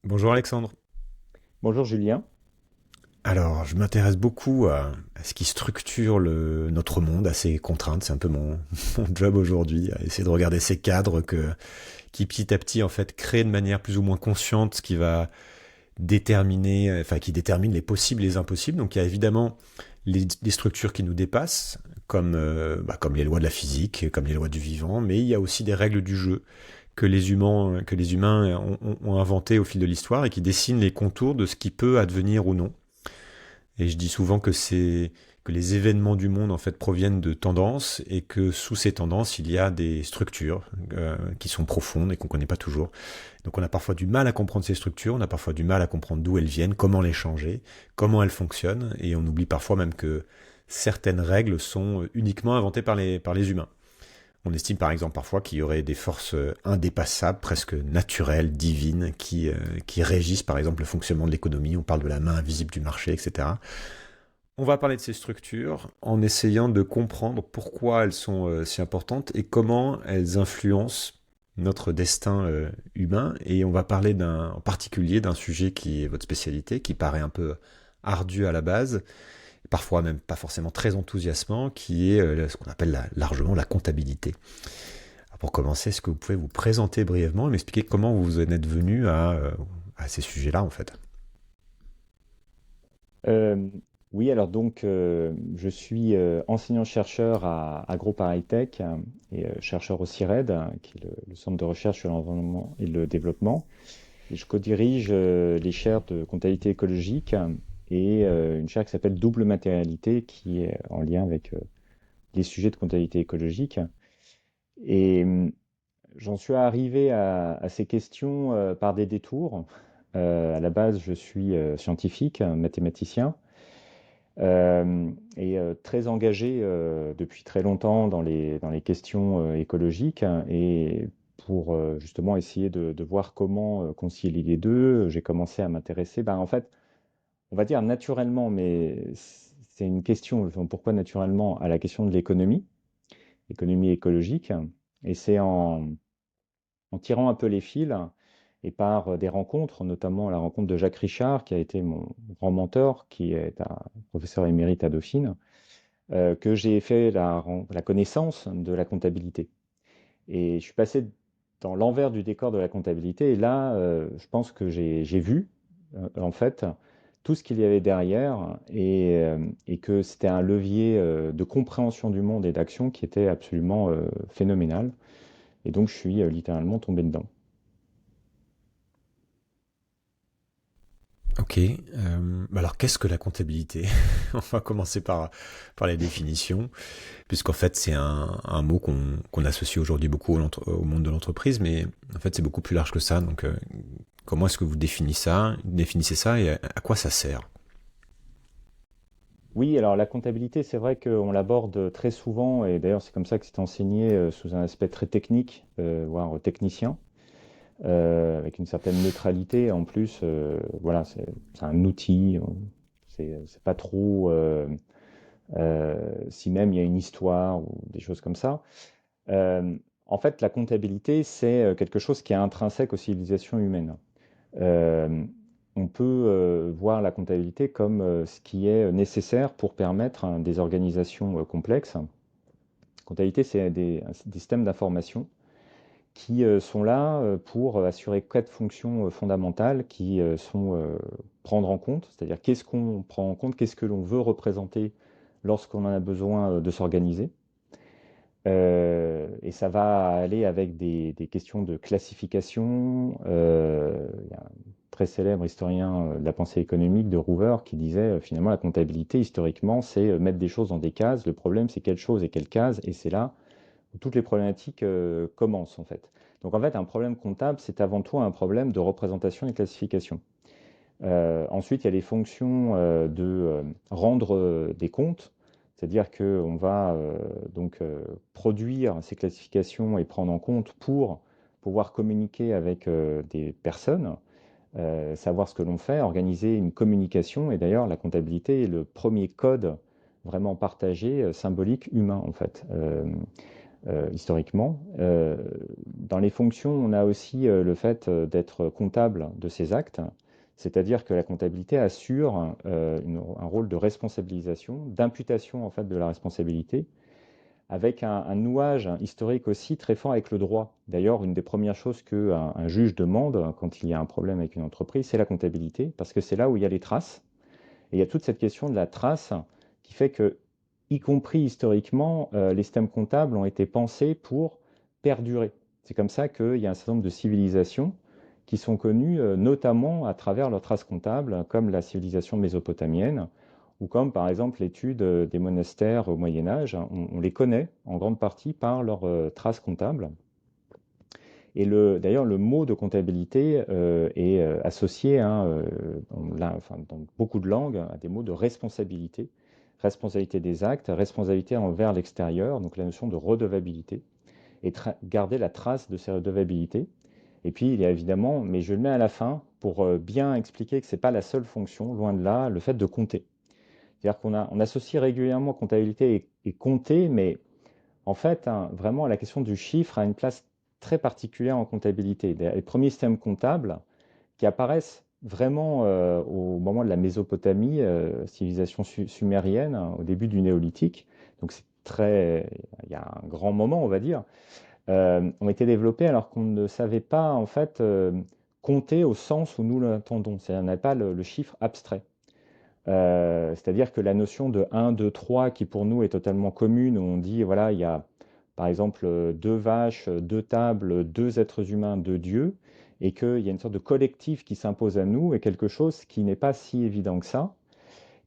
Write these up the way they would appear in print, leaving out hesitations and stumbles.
Bonjour Alexandre. Bonjour Julien. Alors, je m'intéresse beaucoup à ce qui structure notre monde, à ses contraintes. C'est un peu mon job aujourd'hui, à essayer de regarder ces cadres qui petit à petit en fait créent de manière plus ou moins consciente ce qui va déterminer, enfin qui détermine les possibles et les impossibles. Donc il y a évidemment les structures qui nous dépassent, comme les lois de la physique, comme les lois du vivant, mais il y a aussi des règles du jeu que les humains ont inventées au fil de l'histoire et qui dessinent les contours de ce qui peut advenir ou non. Et je dis souvent que les événements du monde en fait proviennent de tendances et que sous ces tendances il y a des structures qui sont profondes et qu'on ne connaît pas toujours. Donc on a parfois du mal à comprendre ces structures, on a parfois du mal à comprendre d'où elles viennent, comment les changer, comment elles fonctionnent, et on oublie parfois même que certaines règles sont uniquement inventées par les humains. On estime par exemple parfois qu'il y aurait des forces indépassables, presque naturelles, divines, qui régissent par exemple le fonctionnement de l'économie. On parle de la main invisible du marché, etc. On va parler de ces structures en essayant de comprendre pourquoi elles sont si importantes et comment elles influencent notre destin humain. Et on va parler en particulier d'un sujet qui est votre spécialité, qui paraît un peu ardu à la base, parfois même pas forcément très enthousiasmant, qui est ce qu'on appelle largement la comptabilité. Alors pour commencer, est-ce que vous pouvez vous présenter brièvement et m'expliquer comment vous en êtes venu à ces sujets-là en fait? Euh, oui, alors donc je suis enseignant-chercheur à Groupe Tech et chercheur au CIRED, qui est le Centre de recherche sur l'environnement et le développement. Et je co-dirige les chaires de comptabilité écologique et une chaire qui s'appelle Double matérialité, qui est en lien avec les sujets de comptabilité écologique. Et j'en suis arrivé à ces questions par des détours. À la base, je suis scientifique, mathématicien. Et très engagé depuis très longtemps dans les questions écologiques et pour justement essayer de voir comment concilier les deux, j'ai commencé à m'intéresser, ben, en fait, on va dire naturellement, mais c'est une question, enfin, pourquoi naturellement, à la question de l'économie, économie écologique. Et c'est en tirant un peu les fils et par des rencontres, notamment la rencontre de Jacques Richard, qui a été mon grand mentor, qui est un professeur émérite à Dauphine, que j'ai fait la connaissance de la comptabilité. Et je suis passé dans l'envers du décor de la comptabilité. Et là, je pense que j'ai vu, en fait, tout ce qu'il y avait derrière et que c'était un levier de compréhension du monde et d'action qui était absolument phénoménal. Et donc, je suis littéralement tombé dedans. Ok. Alors, qu'est-ce que la comptabilité? On va commencer par les définitions, puisqu'en fait, c'est un mot qu'on associe aujourd'hui beaucoup au monde de l'entreprise, mais en fait, c'est beaucoup plus large que ça. Donc, comment est-ce que vous définissez ça et à quoi ça sert? Oui, alors la comptabilité, c'est vrai qu'on l'aborde très souvent, et d'ailleurs c'est comme ça que c'est enseigné sous un aspect très technique, voire technicien, avec une certaine neutralité. En plus, voilà, c'est un outil, c'est pas trop, si même il y a une histoire ou des choses comme ça. Euh, En fait, la comptabilité, c'est quelque chose qui est intrinsèque aux civilisations humaines. Euh, on peut voir la comptabilité comme ce qui est nécessaire pour permettre hein, des organisations complexes. La comptabilité, c'est des systèmes d'information qui sont là pour assurer quatre fonctions fondamentales qui sont prendre en compte, c'est-à-dire qu'est-ce qu'on prend en compte, qu'est-ce que l'on veut représenter lorsqu'on en a besoin de s'organiser. Et ça va aller avec des questions de classification. Il y a un très célèbre historien de la pensée économique de Hoover qui disait finalement la comptabilité historiquement c'est mettre des choses dans des cases. Le problème c'est quelle chose et quelle case et c'est là où toutes les problématiques commencent en fait. Donc en fait un problème comptable c'est avant tout un problème de représentation et de classification. Ensuite, il y a les fonctions de rendre des comptes, c'est-à-dire qu'on va donc produire ces classifications et prendre en compte pour pouvoir communiquer avec des personnes, savoir ce que l'on fait, organiser une communication. Et d'ailleurs, la comptabilité est le premier code vraiment partagé, symbolique, humain en fait. historiquement. Dans les fonctions, on a aussi le fait d'être comptable de ces actes, c'est-à-dire que la comptabilité assure un rôle de responsabilisation, d'imputation en fait de la responsabilité, avec un nouage historique aussi très fort avec le droit. D'ailleurs, une des premières choses qu'un juge demande quand il y a un problème avec une entreprise, c'est la comptabilité, parce que c'est là où il y a les traces. Et il y a toute cette question de la trace qui fait que, y compris historiquement, les systèmes comptables ont été pensés pour perdurer. C'est comme ça qu'il y a un certain nombre de civilisations qui sont connues notamment à travers leurs traces comptables, comme la civilisation mésopotamienne, ou comme par exemple l'étude des monastères au Moyen Âge. On les connaît en grande partie par leurs traces comptables. Et d'ailleurs, le mot de comptabilité est associé hein, enfin, dans beaucoup de langues à des mots de responsabilité. Responsabilité des actes, responsabilité envers l'extérieur, donc la notion de redevabilité, et garder la trace de ces redevabilités. Et puis, il y a évidemment, mais je le mets à la fin pour bien expliquer que ce n'est pas la seule fonction, loin de là, le fait de compter. C'est-à-dire on associe régulièrement comptabilité et compter, mais en fait, hein, vraiment, la question du chiffre a une place très particulière en comptabilité. Les premiers systèmes comptables qui apparaissent vraiment au moment de la Mésopotamie, civilisation sumérienne, hein, au début du néolithique, donc c'est très, il y a un grand moment, on va dire, ont été développés alors qu'on ne savait pas en fait compter au sens où nous l'entendons. C'est-à-dire on n'avait pas le chiffre abstrait. C'est-à-dire que la notion de 1, 2, 3, qui pour nous est totalement commune, où on dit, voilà, il y a par exemple deux vaches, deux tables, deux êtres humains, deux dieux, et qu'il y a une sorte de collectif qui s'impose à nous, et quelque chose qui n'est pas si évident que ça.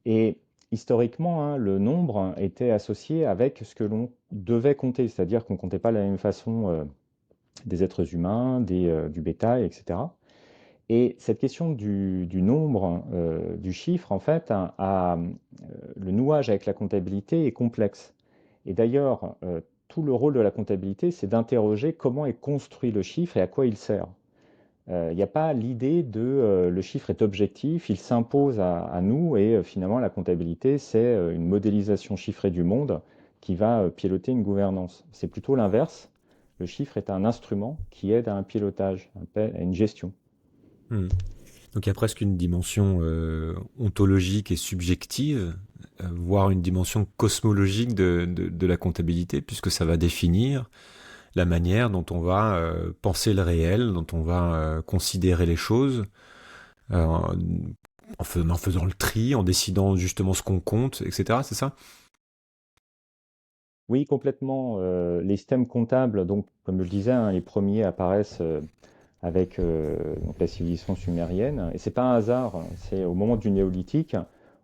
Et historiquement, hein, le nombre était associé avec ce que l'on devait compter, c'est-à-dire qu'on ne comptait pas de la même façon des êtres humains, du bétail, etc. Et cette question du nombre, du chiffre, en fait, le nouage avec la comptabilité est complexe. Et d'ailleurs, tout le rôle de la comptabilité, c'est d'interroger comment est construit le chiffre et à quoi il sert. Il n'y a pas l'idée de le chiffre est objectif, il s'impose à nous et finalement la comptabilité, c'est une modélisation chiffrée du monde qui va piloter une gouvernance. C'est plutôt l'inverse. Le chiffre est un instrument qui aide à un pilotage, à une gestion. Hmm. Donc il y a presque une dimension ontologique et subjective, voire une dimension cosmologique de la comptabilité, puisque ça va définir la manière dont on va penser le réel, dont on va considérer les choses, euh, en faisant le tri, en décidant justement ce qu'on compte, etc. C'est ça? Oui, complètement. Les systèmes comptables, donc, comme je le disais, hein, les premiers apparaissent avec donc, la civilisation sumérienne. Et c'est pas un hasard, hein, c'est au moment du néolithique,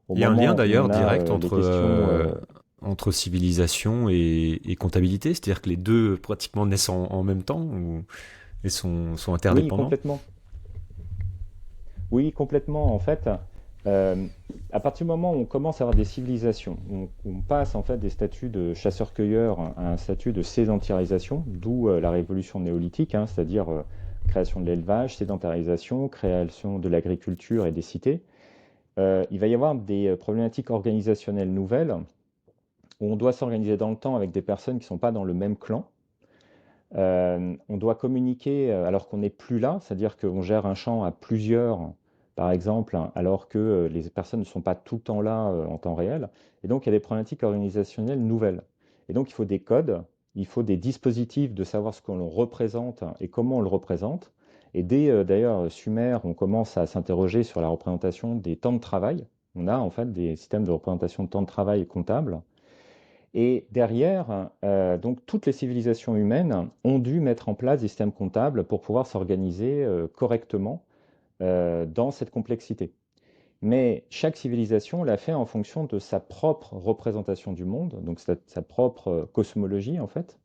au Il y a un lien moment où d'ailleurs on a direct les questions. entre civilisation et comptabilité, c'est-à-dire que les deux pratiquement naissent en même temps et sont Oui, interdépendants. complètement. Oui, complètement. En fait, euh, à partir du moment où on commence à avoir des civilisations, on passe en fait des statuts de chasseurs-cueilleurs à un statut de sédentarisation, d'où la révolution néolithique, hein, c'est-à-dire création de l'élevage, sédentarisation, création de l'agriculture et des cités. Il va y avoir des problématiques organisationnelles nouvelles où on doit s'organiser dans le temps avec des personnes qui ne sont pas dans le même clan. On doit communiquer alors qu'on n'est plus là, c'est-à-dire qu'on gère un champ à plusieurs, par exemple, hein, alors que les personnes ne sont pas tout le temps là en temps réel. Et donc, il y a des problématiques organisationnelles nouvelles. Et donc, il faut des codes, il faut des dispositifs de savoir ce qu'on représente et comment on le représente. Et dès d'ailleurs Sumer, on commence à s'interroger sur la représentation des temps de travail. On a en fait des systèmes de représentation de temps de travail comptables. Et derrière, donc toutes les civilisations humaines ont dû mettre en place des systèmes comptables pour pouvoir s'organiser correctement dans cette complexité. Mais chaque civilisation l'a fait en fonction de sa propre représentation du monde, donc sa propre cosmologie en fait.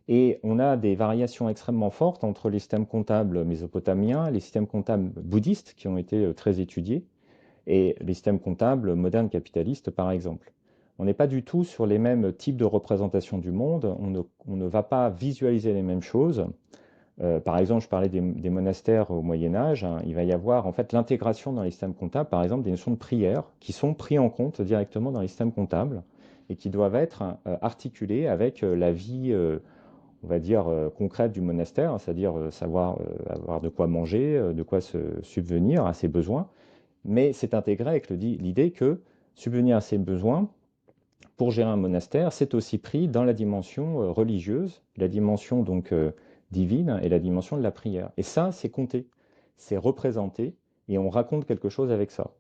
Et on a des variations extrêmement fortes entre les systèmes comptables mésopotamiens, les systèmes comptables bouddhistes qui ont été très étudiés, et les systèmes comptables modernes capitalistes, par exemple. On n'est pas du tout sur les mêmes types de représentation du monde, on ne va pas visualiser les mêmes choses. Par exemple, je parlais des monastères au Moyen Âge, hein, il va y avoir en fait l'intégration dans les systèmes comptables, par exemple, des notions de prière qui sont pris en compte directement dans les systèmes comptables et qui doivent être articulées avec la vie, on va dire, concrète du monastère, c'est-à-dire savoir avoir de quoi manger, de quoi se subvenir à ses besoins, mais c'est intégré avec l'idée que subvenir à ses besoins, pour gérer un monastère, c'est aussi pris dans la dimension religieuse, la dimension donc divine et la dimension de la prière. Et ça, c'est compté, c'est représenté, et on raconte quelque chose avec ça.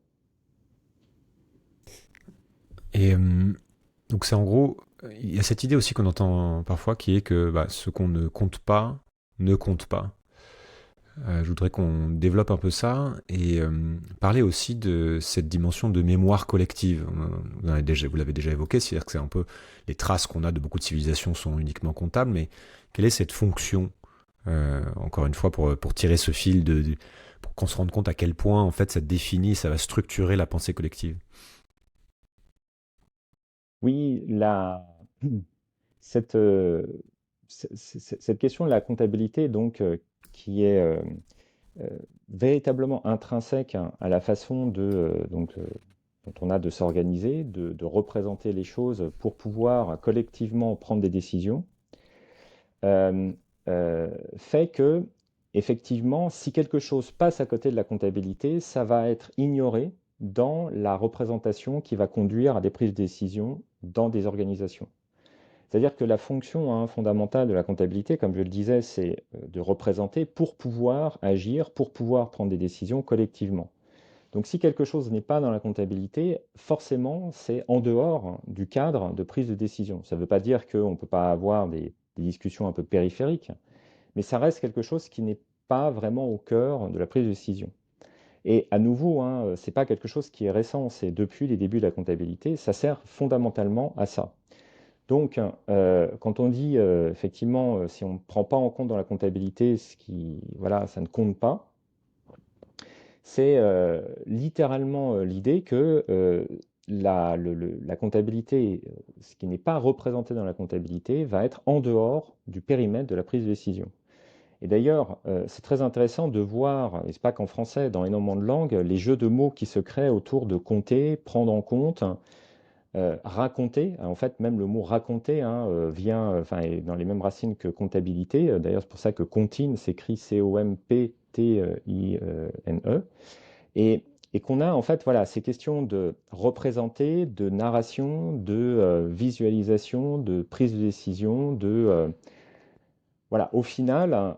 Et donc c'est en gros, il y a cette idée aussi qu'on entend parfois qui est que bah, ce qu'on ne compte pas ne compte pas. Je voudrais qu'on développe un peu ça et parler aussi de cette dimension de mémoire collective. Vous l'avez déjà évoqué, c'est-à-dire que c'est un peu les traces qu'on a de beaucoup de civilisations sont uniquement comptables, mais quelle est cette fonction, encore une fois, pour tirer ce fil pour qu'on se rende compte à quel point en fait ça définit, ça va structurer la pensée collective. Oui, cette, euh, cette question de la comptabilité, donc, qui est euh, véritablement intrinsèque hein, à la façon dont on a de s'organiser, de représenter les choses pour pouvoir collectivement prendre des décisions, euh, fait que, effectivement, si quelque chose passe à côté de la comptabilité, ça va être ignoré dans la représentation qui va conduire à des prises de décision dans des organisations. C'est-à-dire que la fonction hein, fondamentale de la comptabilité, comme je le disais, c'est de représenter pour pouvoir agir, pour pouvoir prendre des décisions collectivement. Donc si quelque chose n'est pas dans la comptabilité, forcément, c'est en dehors du cadre de prise de décision. Ça ne veut pas dire qu'on ne peut pas avoir des discussions un peu périphériques, mais ça reste quelque chose qui n'est pas vraiment au cœur de la prise de décision. Et à nouveau, hein, ce n'est pas quelque chose qui est récent, c'est depuis les débuts de la comptabilité, ça sert fondamentalement à ça. Donc, quand on dit effectivement, si on ne prend pas en compte dans la comptabilité ce qui, voilà, ça ne compte pas, c'est littéralement l'idée que la comptabilité, ce qui n'est pas représenté dans la comptabilité, va être en dehors du périmètre de la prise de décision. Et d'ailleurs, c'est très intéressant de voir, et c'est pas qu'en français, dans énormément de langues, les jeux de mots qui se créent autour de compter, prendre en compte, raconter. En fait, même le mot raconter hein, vient, enfin, est dans les mêmes racines que comptabilité. D'ailleurs, c'est pour ça que comptine s'écrit Comptine. Et, et qu'on a en fait voilà, ces questions de représenter, de narration, de visualisation, de prise de décision, voilà, au final,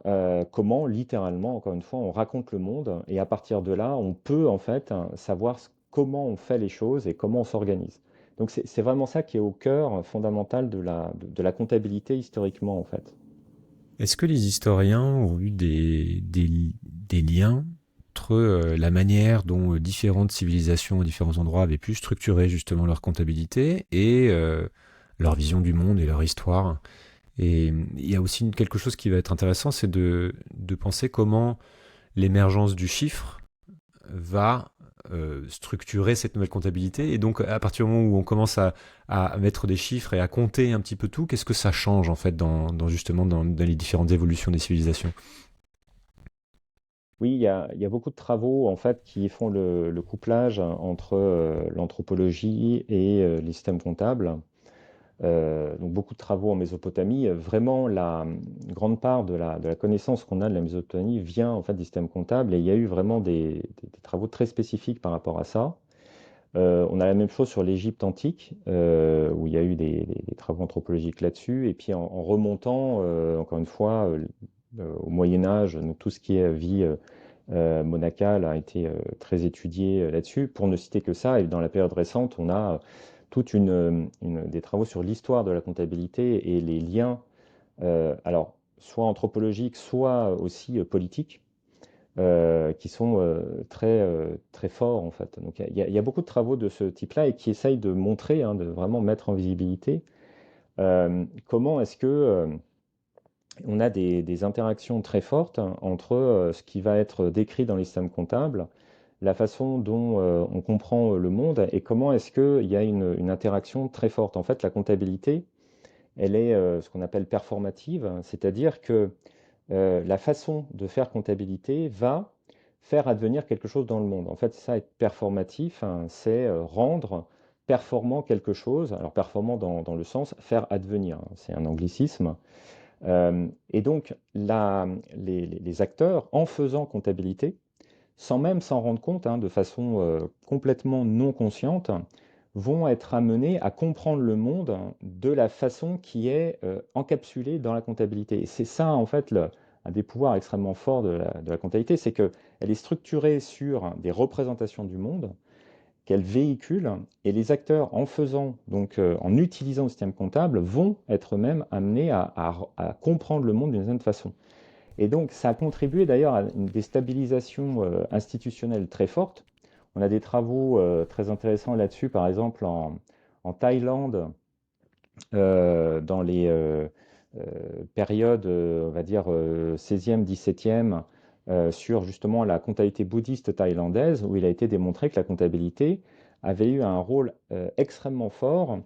comment littéralement, encore une fois, on raconte le monde et à partir de là, on peut en fait savoir comment on fait les choses et comment on s'organise. Donc c'est vraiment ça qui est au cœur fondamental de la comptabilité historiquement en fait. Est-ce que les historiens ont eu des liens entre la manière dont différentes civilisations à différents endroits avaient pu structurer justement leur comptabilité et leur vision du monde et leur histoire? Et il y a aussi quelque chose qui va être intéressant, c'est de penser comment l'émergence du chiffre va structurer cette nouvelle comptabilité. Et donc, à partir du moment où on commence à mettre des chiffres et à compter un petit peu tout, qu'est-ce que ça change en fait justement dans les différentes évolutions des civilisations? Oui, il y a beaucoup de travaux en fait qui font le couplage entre l'anthropologie et les systèmes comptables. Donc beaucoup de travaux en Mésopotamie. Vraiment, une grande part de la connaissance qu'on a de la Mésopotamie vient en fait des systèmes comptables et il y a eu vraiment des travaux très spécifiques par rapport à ça. On a la même chose sur l'Égypte antique, où il y a eu des travaux anthropologiques là-dessus. Et puis en remontant, encore une fois, au Moyen Âge, donc tout ce qui est vie monacale a été très étudié là-dessus. Pour ne citer que ça, et dans la période récente, on a des travaux sur l'histoire de la comptabilité et les liens, alors soit anthropologiques, soit aussi politiques, qui sont très forts en fait. Donc il y a beaucoup de travaux de ce type-là et qui essayent de montrer, hein, de vraiment mettre en visibilité comment est-ce que on a des interactions très fortes hein, entre ce qui va être décrit dans les systèmes comptables, la façon dont on comprend le monde et comment est-ce qu'il y a une interaction très forte. En fait, la comptabilité, elle est ce qu'on appelle performative, c'est-à-dire que la façon de faire comptabilité va faire advenir quelque chose dans le monde. En fait, ça, être performatif, hein, c'est rendre performant quelque chose. Alors performant dans le sens faire advenir, hein, c'est un anglicisme. Et donc les acteurs, en faisant comptabilité, sans même s'en rendre compte, hein, de façon complètement non consciente, vont être amenés à comprendre le monde de la façon qui est encapsulée dans la comptabilité. Et c'est ça, en fait, un des pouvoirs extrêmement forts de la comptabilité, c'est qu'elle est structurée sur des représentations du monde qu'elle véhicule, et les acteurs, en faisant, donc en utilisant le système comptable, vont être eux-mêmes amenés à comprendre le monde d'une certaine façon. Et donc, ça a contribué d'ailleurs à une déstabilisation institutionnelle très forte. On a des travaux très intéressants là-dessus, par exemple en Thaïlande, dans les périodes, on va dire, 16e, 17e, sur justement la comptabilité bouddhiste thaïlandaise, où il a été démontré que la comptabilité avait eu un rôle extrêmement fort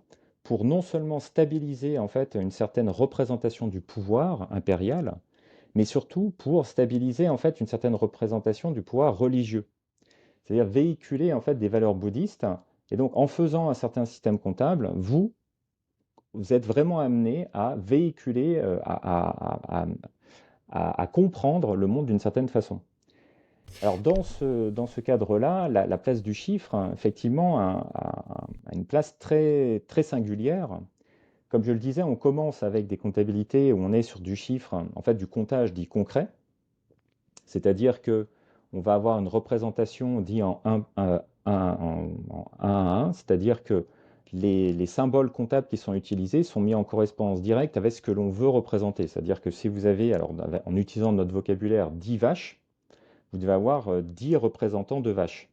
pour non seulement stabiliser en fait une certaine représentation du pouvoir impérial, mais surtout pour stabiliser en fait une certaine représentation du pouvoir religieux. C'est-à-dire véhiculer en fait des valeurs bouddhistes. Et donc en faisant un certain système comptable, vous êtes vraiment amené à véhiculer, à comprendre le monde d'une certaine façon. Alors dans ce cadre-là, la place du chiffre, hein, effectivement, a une place très, très singulière. Comme je le disais, on commence avec des comptabilités où on est sur du chiffre, en fait du comptage dit concret, c'est-à-dire que on va avoir une représentation dit en 1 à 1, c'est-à-dire que les symboles comptables qui sont utilisés sont mis en correspondance directe avec ce que l'on veut représenter. C'est-à-dire que si vous avez, alors en utilisant notre vocabulaire, 10 vaches, vous devez avoir 10 représentants de vaches.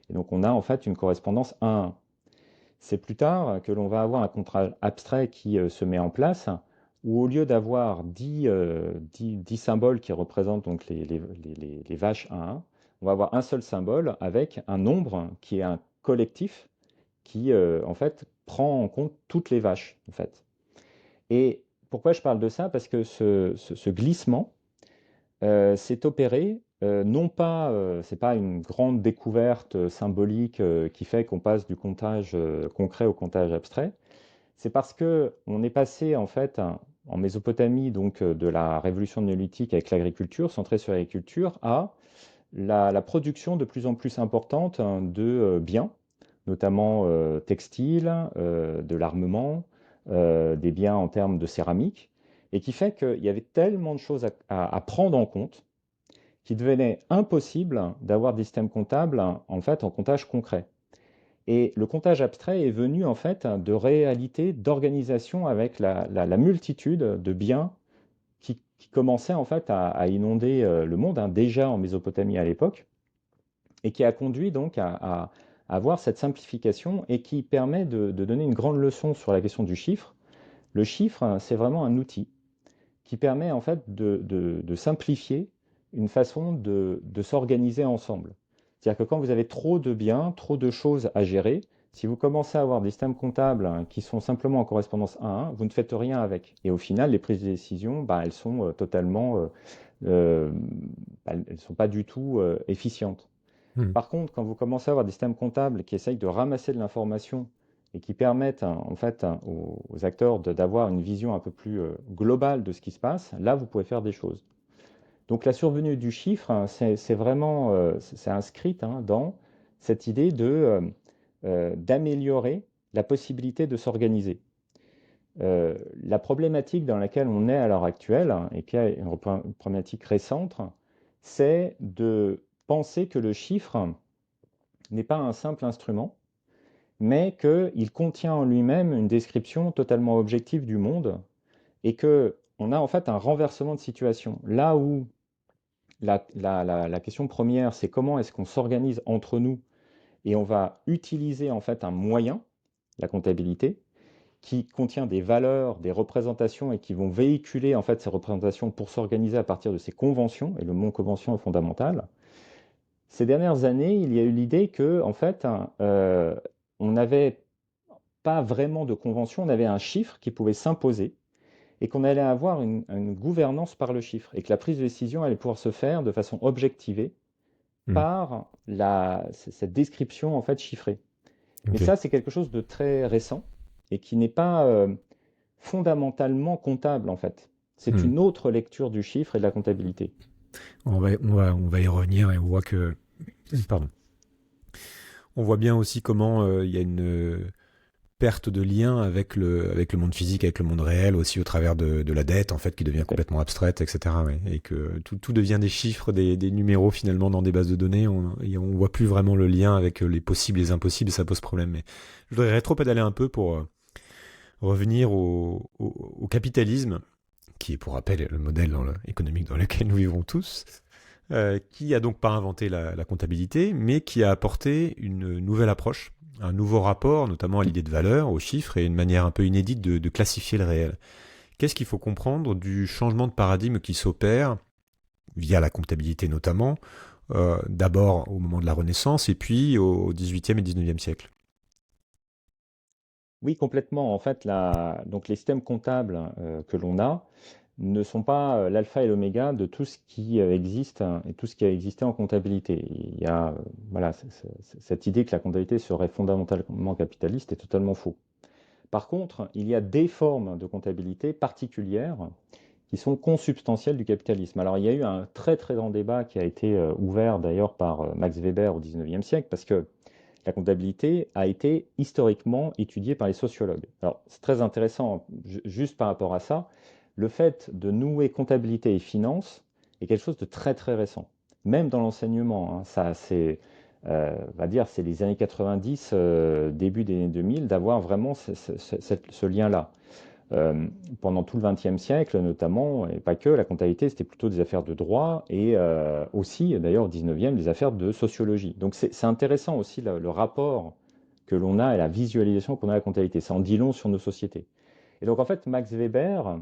Et donc on a en fait une correspondance 1 à 1. C'est plus tard que l'on va avoir un contrat abstrait qui se met en place, où au lieu d'avoir 10 symboles qui représentent donc les vaches 1 à 1, on va avoir un seul symbole avec un nombre qui est un collectif qui en fait prend en compte toutes les vaches en fait. Et pourquoi je parle de ça? Parce que ce glissement s'est opéré, non pas, c'est pas une grande découverte symbolique qui fait qu'on passe du comptage concret au comptage abstrait. C'est parce que on est passé en fait en Mésopotamie, donc de la révolution néolithique avec l'agriculture, centrée sur l'agriculture, à la production de plus en plus importante de biens, notamment textiles, de l'armement, des biens en termes de céramique, et qui fait qu'il y avait tellement de choses à prendre en compte qu'il devenait impossible d'avoir des systèmes comptables en fait en comptage concret. Et le comptage abstrait est venu en fait de réalités d'organisation avec la multitude de biens qui commençaient en fait à inonder le monde, hein, déjà en Mésopotamie à l'époque, et qui a conduit donc à avoir cette simplification et qui permet de donner une grande leçon sur la question du chiffre. Le chiffre, c'est vraiment un outil qui permet en fait de simplifier une façon de s'organiser ensemble. C'est-à-dire que quand vous avez trop de biens, trop de choses à gérer, si vous commencez à avoir des systèmes comptables qui sont simplement en correspondance 1 à 1, vous ne faites rien avec. Et au final, les prises de décision, bah, elles sont totalement, euh, elles ne sont pas du tout efficientes. Hmm. Par contre, quand vous commencez à avoir des systèmes comptables qui essayent de ramasser de l'information et qui permettent en fait aux acteurs d'avoir une vision un peu plus globale de ce qui se passe, là, vous pouvez faire des choses. Donc la survenue du chiffre, hein, c'est vraiment, c'est inscrite hein, dans cette idée d'améliorer la possibilité de s'organiser. La problématique dans laquelle on est à l'heure actuelle, hein, et qui est une problématique récente, c'est de penser que le chiffre n'est pas un simple instrument, mais qu'il contient en lui-même une description totalement objective du monde et que on a en fait un renversement de situation. Là où la question première, c'est comment est-ce qu'on s'organise entre nous et on va utiliser en fait un moyen, la comptabilité, qui contient des valeurs, des représentations et qui vont véhiculer en fait ces représentations pour s'organiser à partir de ces conventions, et le mot convention est fondamental. Ces dernières années, il y a eu l'idée que, en fait, on n'avait pas vraiment de convention, on avait un chiffre qui pouvait s'imposer et qu'on allait avoir une gouvernance par le chiffre et que la prise de décision allait pouvoir se faire de façon objectivée Hmm. par cette description en fait chiffrée. Mais Ok. ça, c'est quelque chose de très récent et qui n'est pas fondamentalement comptable, en fait. C'est Hmm. une autre lecture du chiffre et de la comptabilité. On va y revenir et on voit que, pardon, on voit bien aussi comment il y a une perte de lien avec le monde physique, avec le monde réel, aussi au travers de la dette, en fait, qui devient Tout à fait. complètement abstraite, etc. Ouais. Et que tout devient des chiffres, des numéros finalement dans des bases de données. Et on voit plus vraiment le lien avec les possibles et les impossibles, et ça pose problème. Mais je voudrais rétro-pédaler un peu pour revenir au capitalisme, qui est pour rappel le modèle économique dans lequel nous vivons tous, qui a donc pas inventé la comptabilité, mais qui a apporté une nouvelle approche, un nouveau rapport, notamment à l'idée de valeur, aux chiffres, et une manière un peu inédite de classifier le réel. Qu'est-ce qu'il faut comprendre du changement de paradigme qui s'opère, via la comptabilité notamment, d'abord au moment de la Renaissance, et puis au XVIIIe et XIXe siècle? Oui, complètement. En fait, donc les systèmes comptables que l'on a ne sont pas l'alpha et l'oméga de tout ce qui existe et tout ce qui a existé en comptabilité. Il y a voilà, cette idée que la comptabilité serait fondamentalement capitaliste est totalement faux. Par contre, il y a des formes de comptabilité particulières qui sont consubstantielles du capitalisme. Alors, il y a eu un très très grand débat qui a été ouvert d'ailleurs par Max Weber au XIXe siècle, parce que la comptabilité a été historiquement étudiée par les sociologues. Alors, c'est très intéressant, juste par rapport à ça, le fait de nouer comptabilité et finance est quelque chose de très très récent. Même dans l'enseignement, hein, ça c'est, on va dire, c'est les années 90, début des années 2000, d'avoir vraiment ce lien-là. Euh, Pendant tout le XXe siècle, notamment, et pas que, la comptabilité, c'était plutôt des affaires de droit et aussi, d'ailleurs, au XIXe, des affaires de sociologie. Donc c'est intéressant aussi le rapport que l'on a et la visualisation qu'on a à la comptabilité. Ça en dit long sur nos sociétés. Et donc, en fait, Max Weber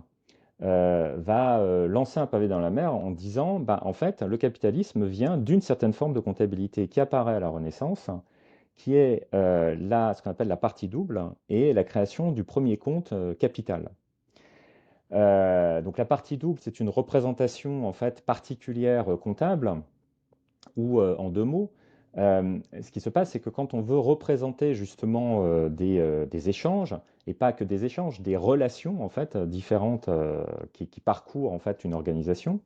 va lancer un pavé dans la mer en disant, bah, en fait, le capitalisme vient d'une certaine forme de comptabilité qui apparaît à la Renaissance, qui est ce qu'on appelle la partie double et la création du premier compte capital. Donc la partie double, c'est une représentation en fait particulière comptable, ou en deux mots, ce qui se passe, c'est que quand on veut représenter justement des échanges, et pas que des échanges, des relations en fait différentes qui parcourent en fait une organisation,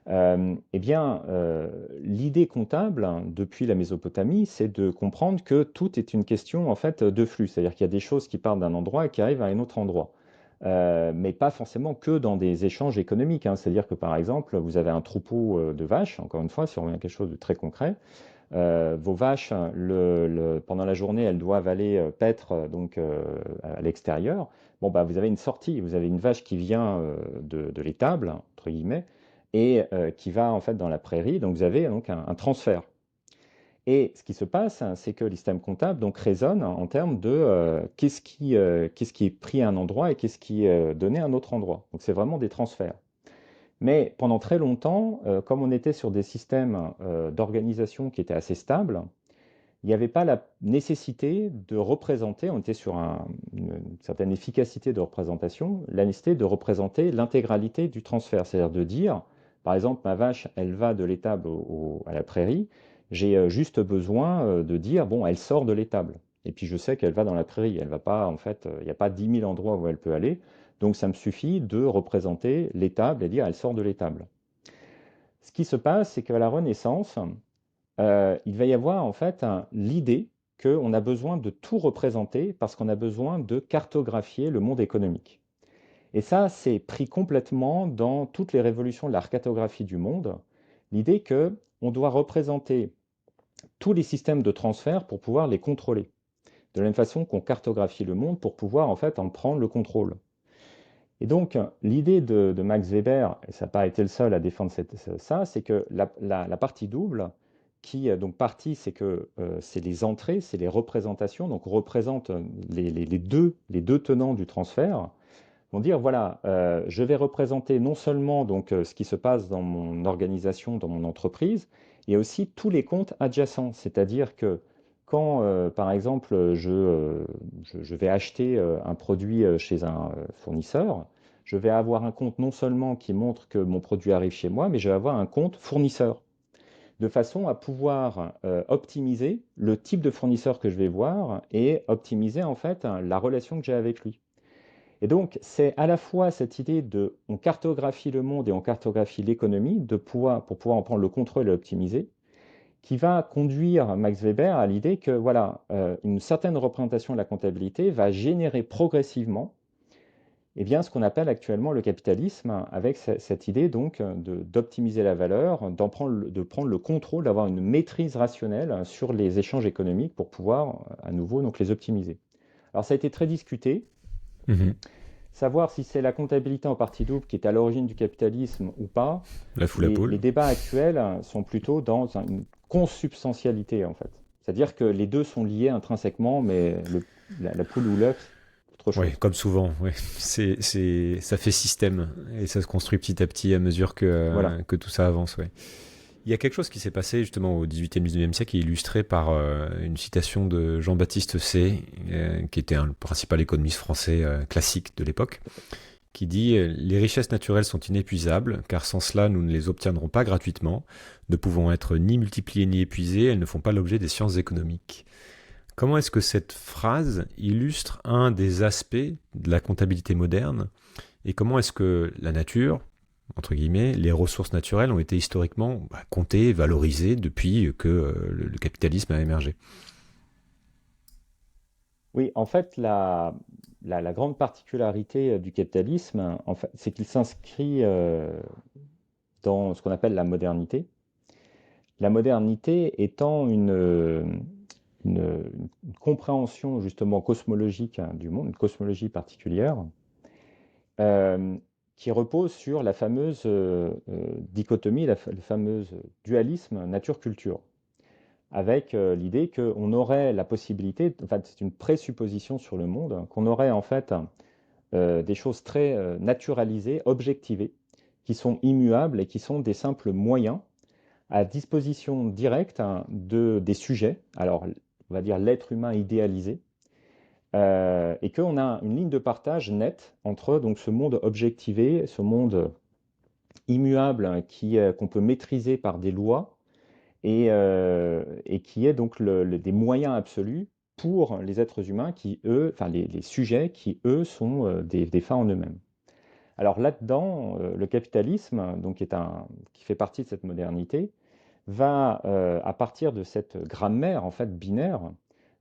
eh bien, l'idée comptable, hein, depuis la Mésopotamie, c'est de comprendre que tout est une question en fait de flux, c'est-à-dire qu'il y a des choses qui partent d'un endroit et qui arrivent à un autre endroit. Mais pas forcément que dans des échanges économiques, hein. C'est-à-dire que par exemple, vous avez un troupeau de vaches, encore une fois, si on revient à quelque chose de très concret, vos vaches, pendant la journée, elles doivent aller paître donc à l'extérieur. Bon, bah, vous avez une sortie, vous avez une vache qui vient de l'étable, entre guillemets, et qui va en fait dans la prairie. Donc vous avez donc un transfert. Et ce qui se passe, hein, c'est que les systèmes comptables donc raisonnent en termes de qu'est-ce qui est pris à un endroit et qu'est-ce qui est donné à un autre endroit. Donc c'est vraiment des transferts. Mais pendant très longtemps, comme on était sur des systèmes d'organisation qui étaient assez stables, il n'y avait pas la nécessité de représenter, on était sur une certaine efficacité de représentation, la nécessité de représenter l'intégralité du transfert, c'est-à-dire de dire, par exemple, ma vache, elle va de l'étable à la prairie, j'ai juste besoin de dire, bon, elle sort de l'étable. Et puis je sais qu'elle va dans la prairie, elle va pas, en fait, il n'y a pas 10 000 endroits où elle peut aller, donc ça me suffit de représenter l'étable et dire, elle sort de l'étable. Ce qui se passe, c'est qu'à la Renaissance, il va y avoir en fait l'idée qu'on a besoin de tout représenter parce qu'on a besoin de cartographier le monde économique. Et ça, c'est pris complètement dans toutes les révolutions de la cartographie du monde, l'idée qu'on doit représenter tous les systèmes de transfert pour pouvoir les contrôler. De la même façon qu'on cartographie le monde pour pouvoir en fait en prendre le contrôle. Et donc, l'idée de Max Weber, et ça n'a pas été le seul à défendre ça, c'est que la partie double, qui donc partie, c'est que c'est les entrées, c'est les représentations, donc on représente les deux tenants du transfert, vont dire voilà, je vais représenter non seulement donc ce qui se passe dans mon organisation, dans mon entreprise, et aussi tous les comptes adjacents, c'est-à-dire que quand, par exemple, je vais acheter un produit chez un fournisseur, je vais avoir un compte non seulement qui montre que mon produit arrive chez moi, mais je vais avoir un compte fournisseur. de façon à pouvoir optimiser le type de fournisseur que je vais voir et optimiser en fait la relation que j'ai avec lui. Et donc, c'est à la fois cette idée de on cartographie le monde et on cartographie l'économie pour pouvoir en prendre le contrôle et l'optimiser, qui va conduire Max Weber à l'idée que voilà, une certaine représentation de la comptabilité va générer progressivement eh bien, ce qu'on appelle actuellement le capitalisme, avec cette idée donc d'optimiser la valeur, de prendre le contrôle, d'avoir une maîtrise rationnelle sur les échanges économiques pour pouvoir à nouveau donc, les optimiser. Alors ça a été très discuté. Mhm. Savoir si c'est la comptabilité en partie double qui est à l'origine du capitalisme ou pas, La foule à les poule. débats actuels sont plutôt dans une consubstantialité en fait. C'est-à-dire que les deux sont liés intrinsèquement, mais la poule ou l'œuf, c'est autre Oui, chose. comme souvent, ouais. Ça fait système et ça se construit petit à petit à mesure Voilà. que tout ça avance, ouais. Il y a quelque chose qui s'est passé justement au 18e, 19e siècle qui est illustré par une citation de Jean-Baptiste Say, qui était un principal économiste français classique de l'époque, qui dit les richesses naturelles sont inépuisables, car sans cela nous ne les obtiendrons pas gratuitement, ne pouvant être ni multipliées ni épuisées, elles ne font pas l'objet des sciences économiques. Comment est-ce que cette phrase illustre un des aspects de la comptabilité moderne et comment est-ce que la nature, entre guillemets, les ressources naturelles ont été historiquement comptées, valorisées depuis que le capitalisme a émergé? Oui, en fait, la grande particularité du capitalisme, en fait, c'est qu'il s'inscrit dans ce qu'on appelle la modernité. La modernité étant une compréhension justement cosmologique du monde, une cosmologie particulière, euh, qui repose sur la fameuse dichotomie, le fameux dualisme nature-culture, avec l'idée qu'on aurait la possibilité, en fait, c'est une présupposition sur le monde, qu'on aurait en fait des choses très naturalisées, objectivées, qui sont immuables et qui sont des simples moyens à disposition directe des sujets, alors on va dire l'être humain idéalisé, et qu'on a une ligne de partage nette entre donc, ce monde objectivé, ce monde immuable qu'on peut maîtriser par des lois et qui est donc des moyens absolus pour les êtres humains qui, eux, enfin les sujets qui, eux, sont des fins en eux-mêmes. Alors là-dedans, le capitalisme, donc, qui fait partie de cette modernité, va, à partir de cette grammaire en fait binaire,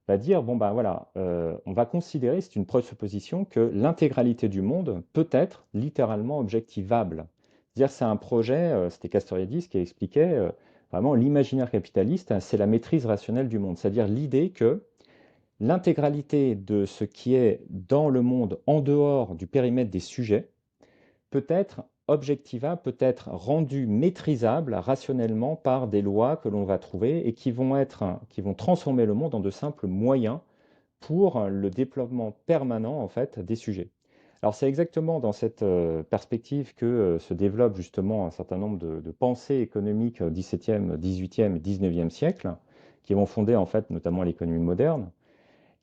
va dire bon ben voilà, on va considérer, c'est une présupposition que l'intégralité du monde peut être littéralement objectivable. C'est-à-dire c'est un projet, c'était Castoriadis qui expliquait vraiment l'imaginaire capitaliste, c'est la maîtrise rationnelle du monde, c'est-à-dire l'idée que l'intégralité de ce qui est dans le monde en dehors du périmètre des sujets peut être objectivable, peut être rendu maîtrisable rationnellement par des lois que l'on va trouver et qui vont transformer le monde en de simples moyens pour le développement permanent en fait des sujets. Alors c'est exactement dans cette perspective que se développe justement un certain nombre de pensées économiques au XVIIe, XVIIIe et XIXe siècle, qui vont fonder en fait notamment l'économie moderne.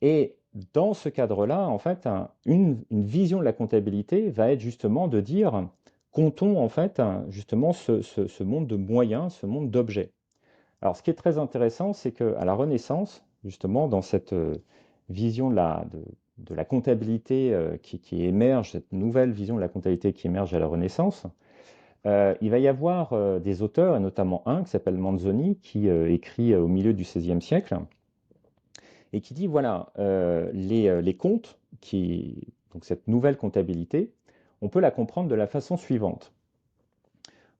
Et dans ce cadre-là, en fait, une vision de la comptabilité va être justement de dire, comptons en fait justement ce monde de moyens, ce monde d'objets. Alors, ce qui est très intéressant, c'est qu'à la Renaissance, justement, dans cette vision de la comptabilité qui émerge, cette nouvelle vision de la comptabilité qui émerge à la Renaissance, il va y avoir des auteurs, et notamment un qui s'appelle Manzoni, qui écrit au milieu du XVIe siècle, et qui dit, voilà, les comptes, donc cette nouvelle comptabilité, on peut la comprendre de la façon suivante.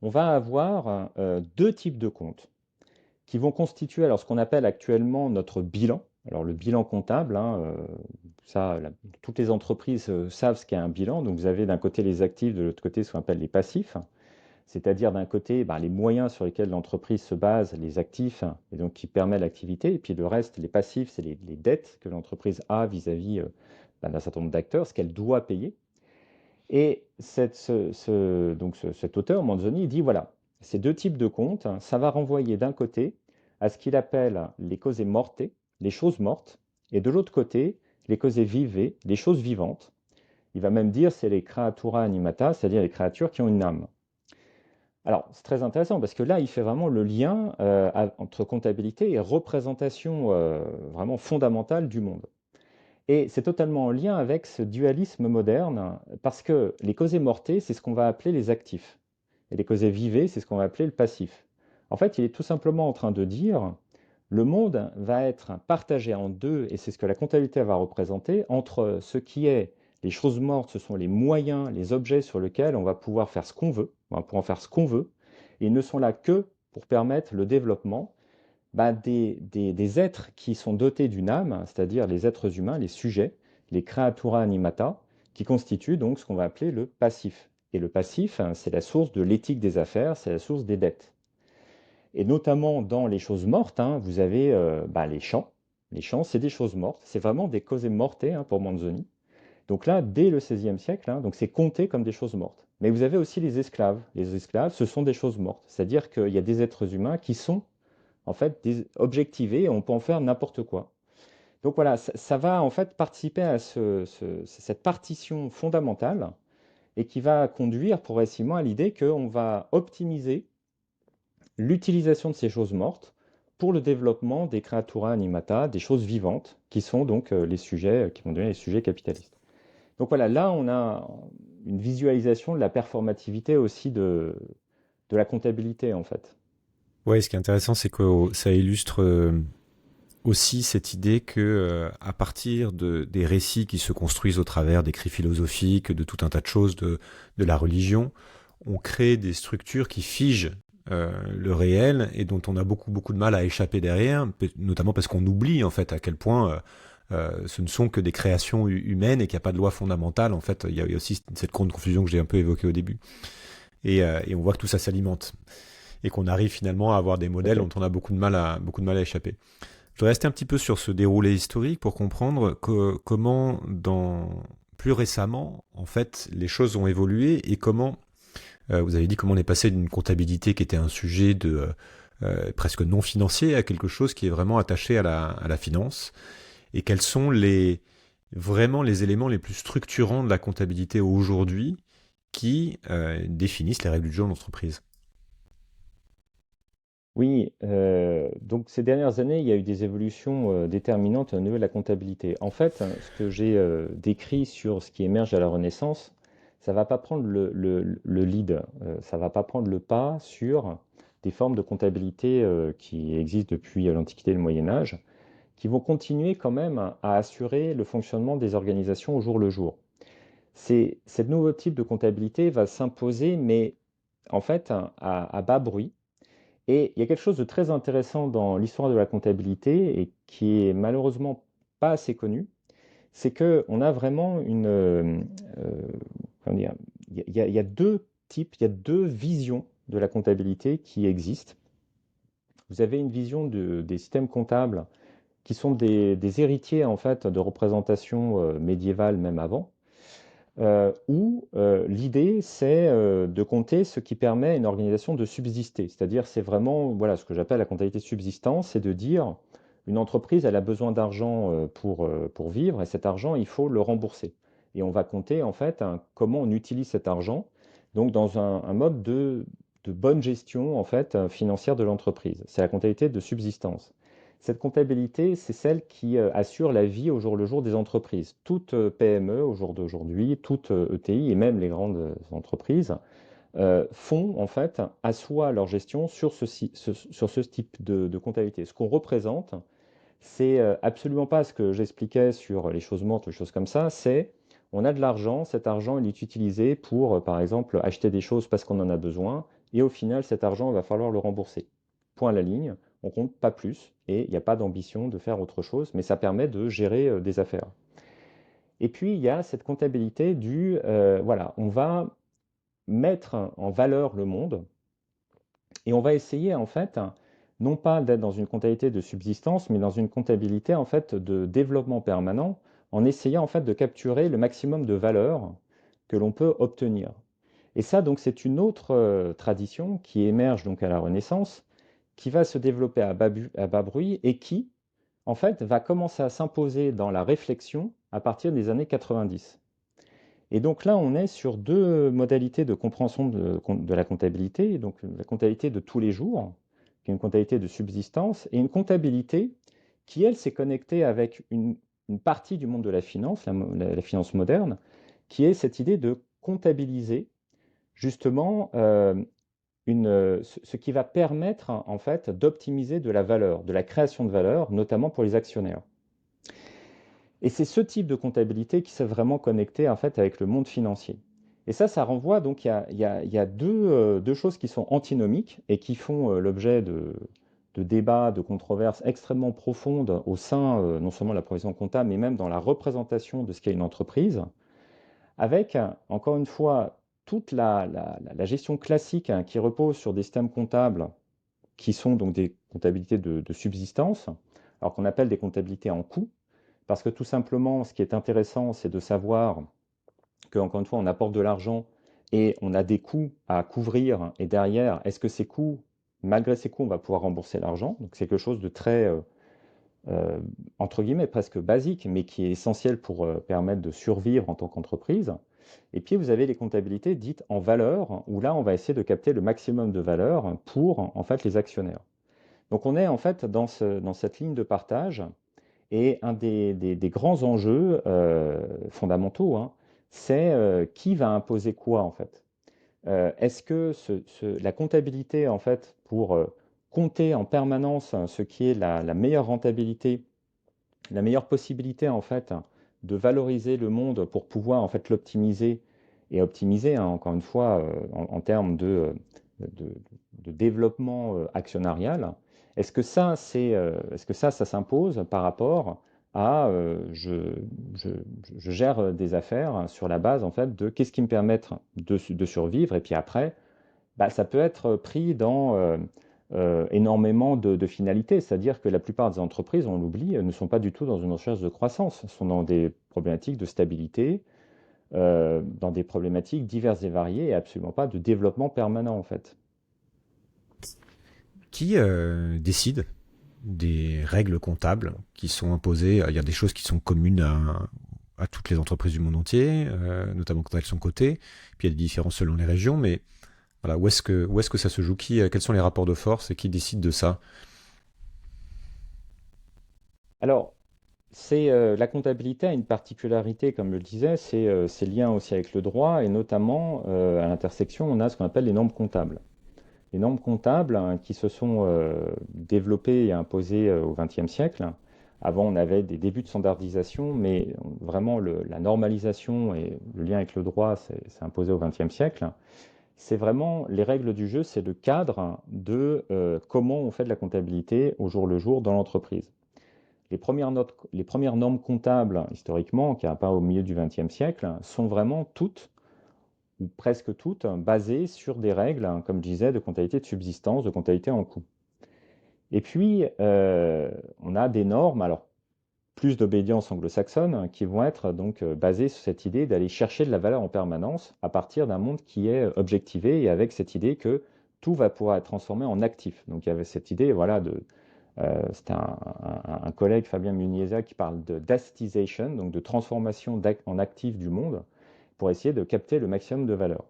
On va avoir deux types de comptes qui vont constituer alors ce qu'on appelle actuellement notre bilan. Alors le bilan comptable, hein, toutes les entreprises savent ce qu'est un bilan. Donc vous avez d'un côté les actifs, de l'autre côté ce qu'on appelle les passifs, c'est-à-dire d'un côté ben, les moyens sur lesquels l'entreprise se base, les actifs, et donc qui permettent l'activité, et puis le reste, les passifs, c'est les dettes que l'entreprise a vis-à-vis ben, d'un certain nombre d'acteurs, ce qu'elle doit payer. Et cet auteur, Manzoni, il dit voilà, ces deux types de comptes, ça va renvoyer d'un côté à ce qu'il appelle les causes morte, les choses mortes, et de l'autre côté, les causes vive, les choses vivantes. Il va même dire c'est les creatura animata, c'est-à-dire les créatures qui ont une âme. Alors, c'est très intéressant parce que là, il fait vraiment le lien entre comptabilité et représentation vraiment fondamentale du monde. Et c'est totalement en lien avec ce dualisme moderne parce que les causés mortés, c'est ce qu'on va appeler les actifs. Et les causés vivés, c'est ce qu'on va appeler le passif. En fait, il est tout simplement en train de dire le monde va être partagé en deux, et c'est ce que la comptabilité va représenter, entre ce qui est les choses mortes, ce sont les moyens, les objets sur lesquels on va pouvoir faire ce qu'on veut, on va pouvoir faire ce qu'on veut, et ils ne sont là que pour permettre le développement des êtres qui sont dotés d'une âme, c'est-à-dire les êtres humains, les sujets, les creatura animata, qui constituent donc ce qu'on va appeler le passif. Et le passif, hein, c'est la source de l'éthique des affaires, c'est la source des dettes. Et notamment dans les choses mortes, hein, vous avez les champs. Les champs, c'est des choses mortes. C'est vraiment des causes mortes hein, pour Manzoni. Donc là, dès le XVIe siècle, hein, donc c'est compté comme des choses mortes. Mais vous avez aussi les esclaves. Les esclaves, ce sont des choses mortes. C'est-à-dire qu'il y a des êtres humains qui sont en fait objectivés et on peut en faire n'importe quoi. Donc voilà, ça va en fait participer à cette partition fondamentale et qui va conduire progressivement à l'idée qu'on va optimiser l'utilisation de ces choses mortes pour le développement des creatura animata, des choses vivantes, qui sont donc les sujets qui vont devenir les sujets capitalistes. Donc voilà, là on a une visualisation de la performativité aussi de la comptabilité en fait. Ouais, ce qui est intéressant, c'est que ça illustre aussi cette idée que à partir des récits qui se construisent au travers d'écrits philosophiques, de tout un tas de choses, de la religion, on crée des structures qui figent le réel et dont on a beaucoup de mal à échapper derrière, notamment parce qu'on oublie en fait à quel point ce ne sont que des créations humaines et qu'il n'y a pas de loi fondamentale. En fait, il y a aussi cette grande confusion que j'ai un peu évoquée au début. Et on voit que tout ça s'alimente et qu'on arrive finalement à avoir des Tout à modèles dont fait. on a beaucoup de mal à échapper. Je vais rester un petit peu sur ce déroulé historique pour comprendre comment, plus récemment, en fait, les choses ont évolué et comment, vous avez dit comment on est passé d'une comptabilité qui était un sujet presque non financier à quelque chose qui est vraiment attaché à la finance et quels sont vraiment les éléments les plus structurants de la comptabilité aujourd'hui qui définissent les règles du jeu en entreprise. Oui, donc ces dernières années, il y a eu des évolutions déterminantes au niveau de la comptabilité. En fait, hein, ce que j'ai décrit sur ce qui émerge à la Renaissance, ça va pas prendre le lead, ça va pas prendre le pas sur des formes de comptabilité qui existent depuis l'Antiquité et le Moyen Âge, qui vont continuer quand même à assurer le fonctionnement des organisations au jour le jour. Ce nouveau type de comptabilité va s'imposer, mais en fait à bas bruit et il y a quelque chose de très intéressant dans l'histoire de la comptabilité et qui est malheureusement pas assez connu, c'est que on a vraiment comment dire, il y a deux types, il y a deux visions de la comptabilité qui existent. Vous avez une vision des systèmes comptables qui sont des héritiers en fait de représentations médiévales même avant, où l'idée, c'est de compter ce qui permet à une organisation de subsister. C'est-à-dire, c'est vraiment voilà, ce que j'appelle la comptabilité de subsistance, c'est de dire une entreprise, elle a besoin d'argent pour vivre, et cet argent, il faut le rembourser. Et on va compter, en fait, comment on utilise cet argent, donc dans un mode de bonne gestion, en fait, financière de l'entreprise. C'est la comptabilité de subsistance. Cette comptabilité, c'est celle qui assure la vie au jour le jour des entreprises. Toute PME au jour d'aujourd'hui, toute ETI et même les grandes entreprises font en fait assoient leur gestion sur sur ce type de comptabilité. Ce qu'on représente, c'est absolument pas ce que j'expliquais sur les choses mortes, les choses comme ça, c'est on a de l'argent, cet argent il est utilisé pour par exemple acheter des choses parce qu'on en a besoin et au final cet argent il va falloir le rembourser. Point à la ligne, on compte pas plus et il n'y a pas d'ambition de faire autre chose, mais ça permet de gérer des affaires. Et puis il y a cette comptabilité du voilà, on va mettre en valeur le monde et on va essayer en fait, non pas d'être dans une comptabilité de subsistance, mais dans une comptabilité en fait de développement permanent, en essayant en fait de capturer le maximum de valeur que l'on peut obtenir. Et ça, donc, c'est une autre tradition qui émerge donc à la Renaissance, qui va se développer à bas bruit et qui, en fait, va commencer à s'imposer dans la réflexion à partir des années 90. Et donc là, on est sur deux modalités de compréhension de la comptabilité. Donc la comptabilité de tous les jours, qui est une comptabilité de subsistance, et une comptabilité qui, elle, s'est connectée avec une partie du monde de la finance, la finance moderne, qui est cette idée de comptabiliser justement ce qui va permettre en fait d'optimiser de la valeur, de la création de valeur, notamment pour les actionnaires. Et c'est ce type de comptabilité qui s'est vraiment connecté en fait avec le monde financier. Et ça renvoie donc il y a deux choses qui sont antinomiques et qui font l'objet de débats, de controverses extrêmement profondes au sein non seulement de la profession comptable, mais même dans la représentation de ce qu'est une entreprise, avec encore une fois toute la gestion classique qui repose sur des systèmes comptables qui sont donc des comptabilités de subsistance, alors qu'on appelle des comptabilités en coût. Parce que tout simplement, ce qui est intéressant, c'est de savoir que, encore une fois, on apporte de l'argent et on a des coûts à couvrir. Et derrière, est-ce que ces coûts, malgré ces coûts, on va pouvoir rembourser l'argent? Donc c'est quelque chose de très, euh, entre guillemets, presque basique, mais qui est essentiel pour permettre de survivre en tant qu'entreprise. Et puis vous avez les comptabilités dites en valeur, où là, on va essayer de capter le maximum de valeur pour, en fait, les actionnaires. Donc on est en fait dans cette ligne de partage et un des grands enjeux fondamentaux, hein, c'est qui va imposer quoi en fait. Est-ce que la comptabilité en fait pour compter en permanence ce qui est la meilleure rentabilité, la meilleure possibilité en fait de valoriser le monde pour pouvoir en fait l'optimiser et optimiser, hein, encore une fois en termes de, de développement actionnarial. Est-ce que ça s'impose par rapport à je, je gère des affaires sur la base en fait de qu'est-ce qui me permet de survivre et puis après bah, ça peut être pris dans énormément de finalités, c'est-à-dire que la plupart des entreprises, on l'oublie, ne sont pas du tout dans une recherche de croissance, elles sont dans des problématiques de stabilité, dans des problématiques diverses et variées et absolument pas de développement permanent en fait. Qui décide des règles comptables qui sont imposées? Il y a des choses qui sont communes à toutes les entreprises du monde entier, notamment quand elles sont cotées. Puis il y a des différences selon les régions, mais voilà, où est-ce que ça se joue? Quels sont les rapports de force et qui décide de ça? Alors, la comptabilité a une particularité, comme je le disais, c'est lié aussi avec le droit et notamment à l'intersection, on a ce qu'on appelle les normes comptables. Les normes comptables hein, qui se sont développées et imposées au XXe siècle. Avant, on avait des débuts de standardisation, mais vraiment la normalisation et le lien avec le droit s'est imposé au XXe siècle. C'est vraiment les règles du jeu, c'est le cadre de comment on fait de la comptabilité au jour le jour dans l'entreprise. Les premières normes comptables, historiquement, qui apparent au milieu du XXe siècle, sont vraiment toutes ou presque toutes, basées sur des règles, hein, comme je disais, de comptabilité de subsistance, de comptabilité en coût. Et puis, on a des normes, alors plus d'obédience anglo-saxonne, qui vont être donc basées sur cette idée d'aller chercher de la valeur en permanence à partir d'un monde qui est objectivé et avec cette idée que tout va pouvoir être transformé en actif. Donc il y avait cette idée, voilà, c'était un collègue, Fabien Muniesa, qui parle de d'assetization, donc de transformation en actif du monde, pour essayer de capter le maximum de valeur.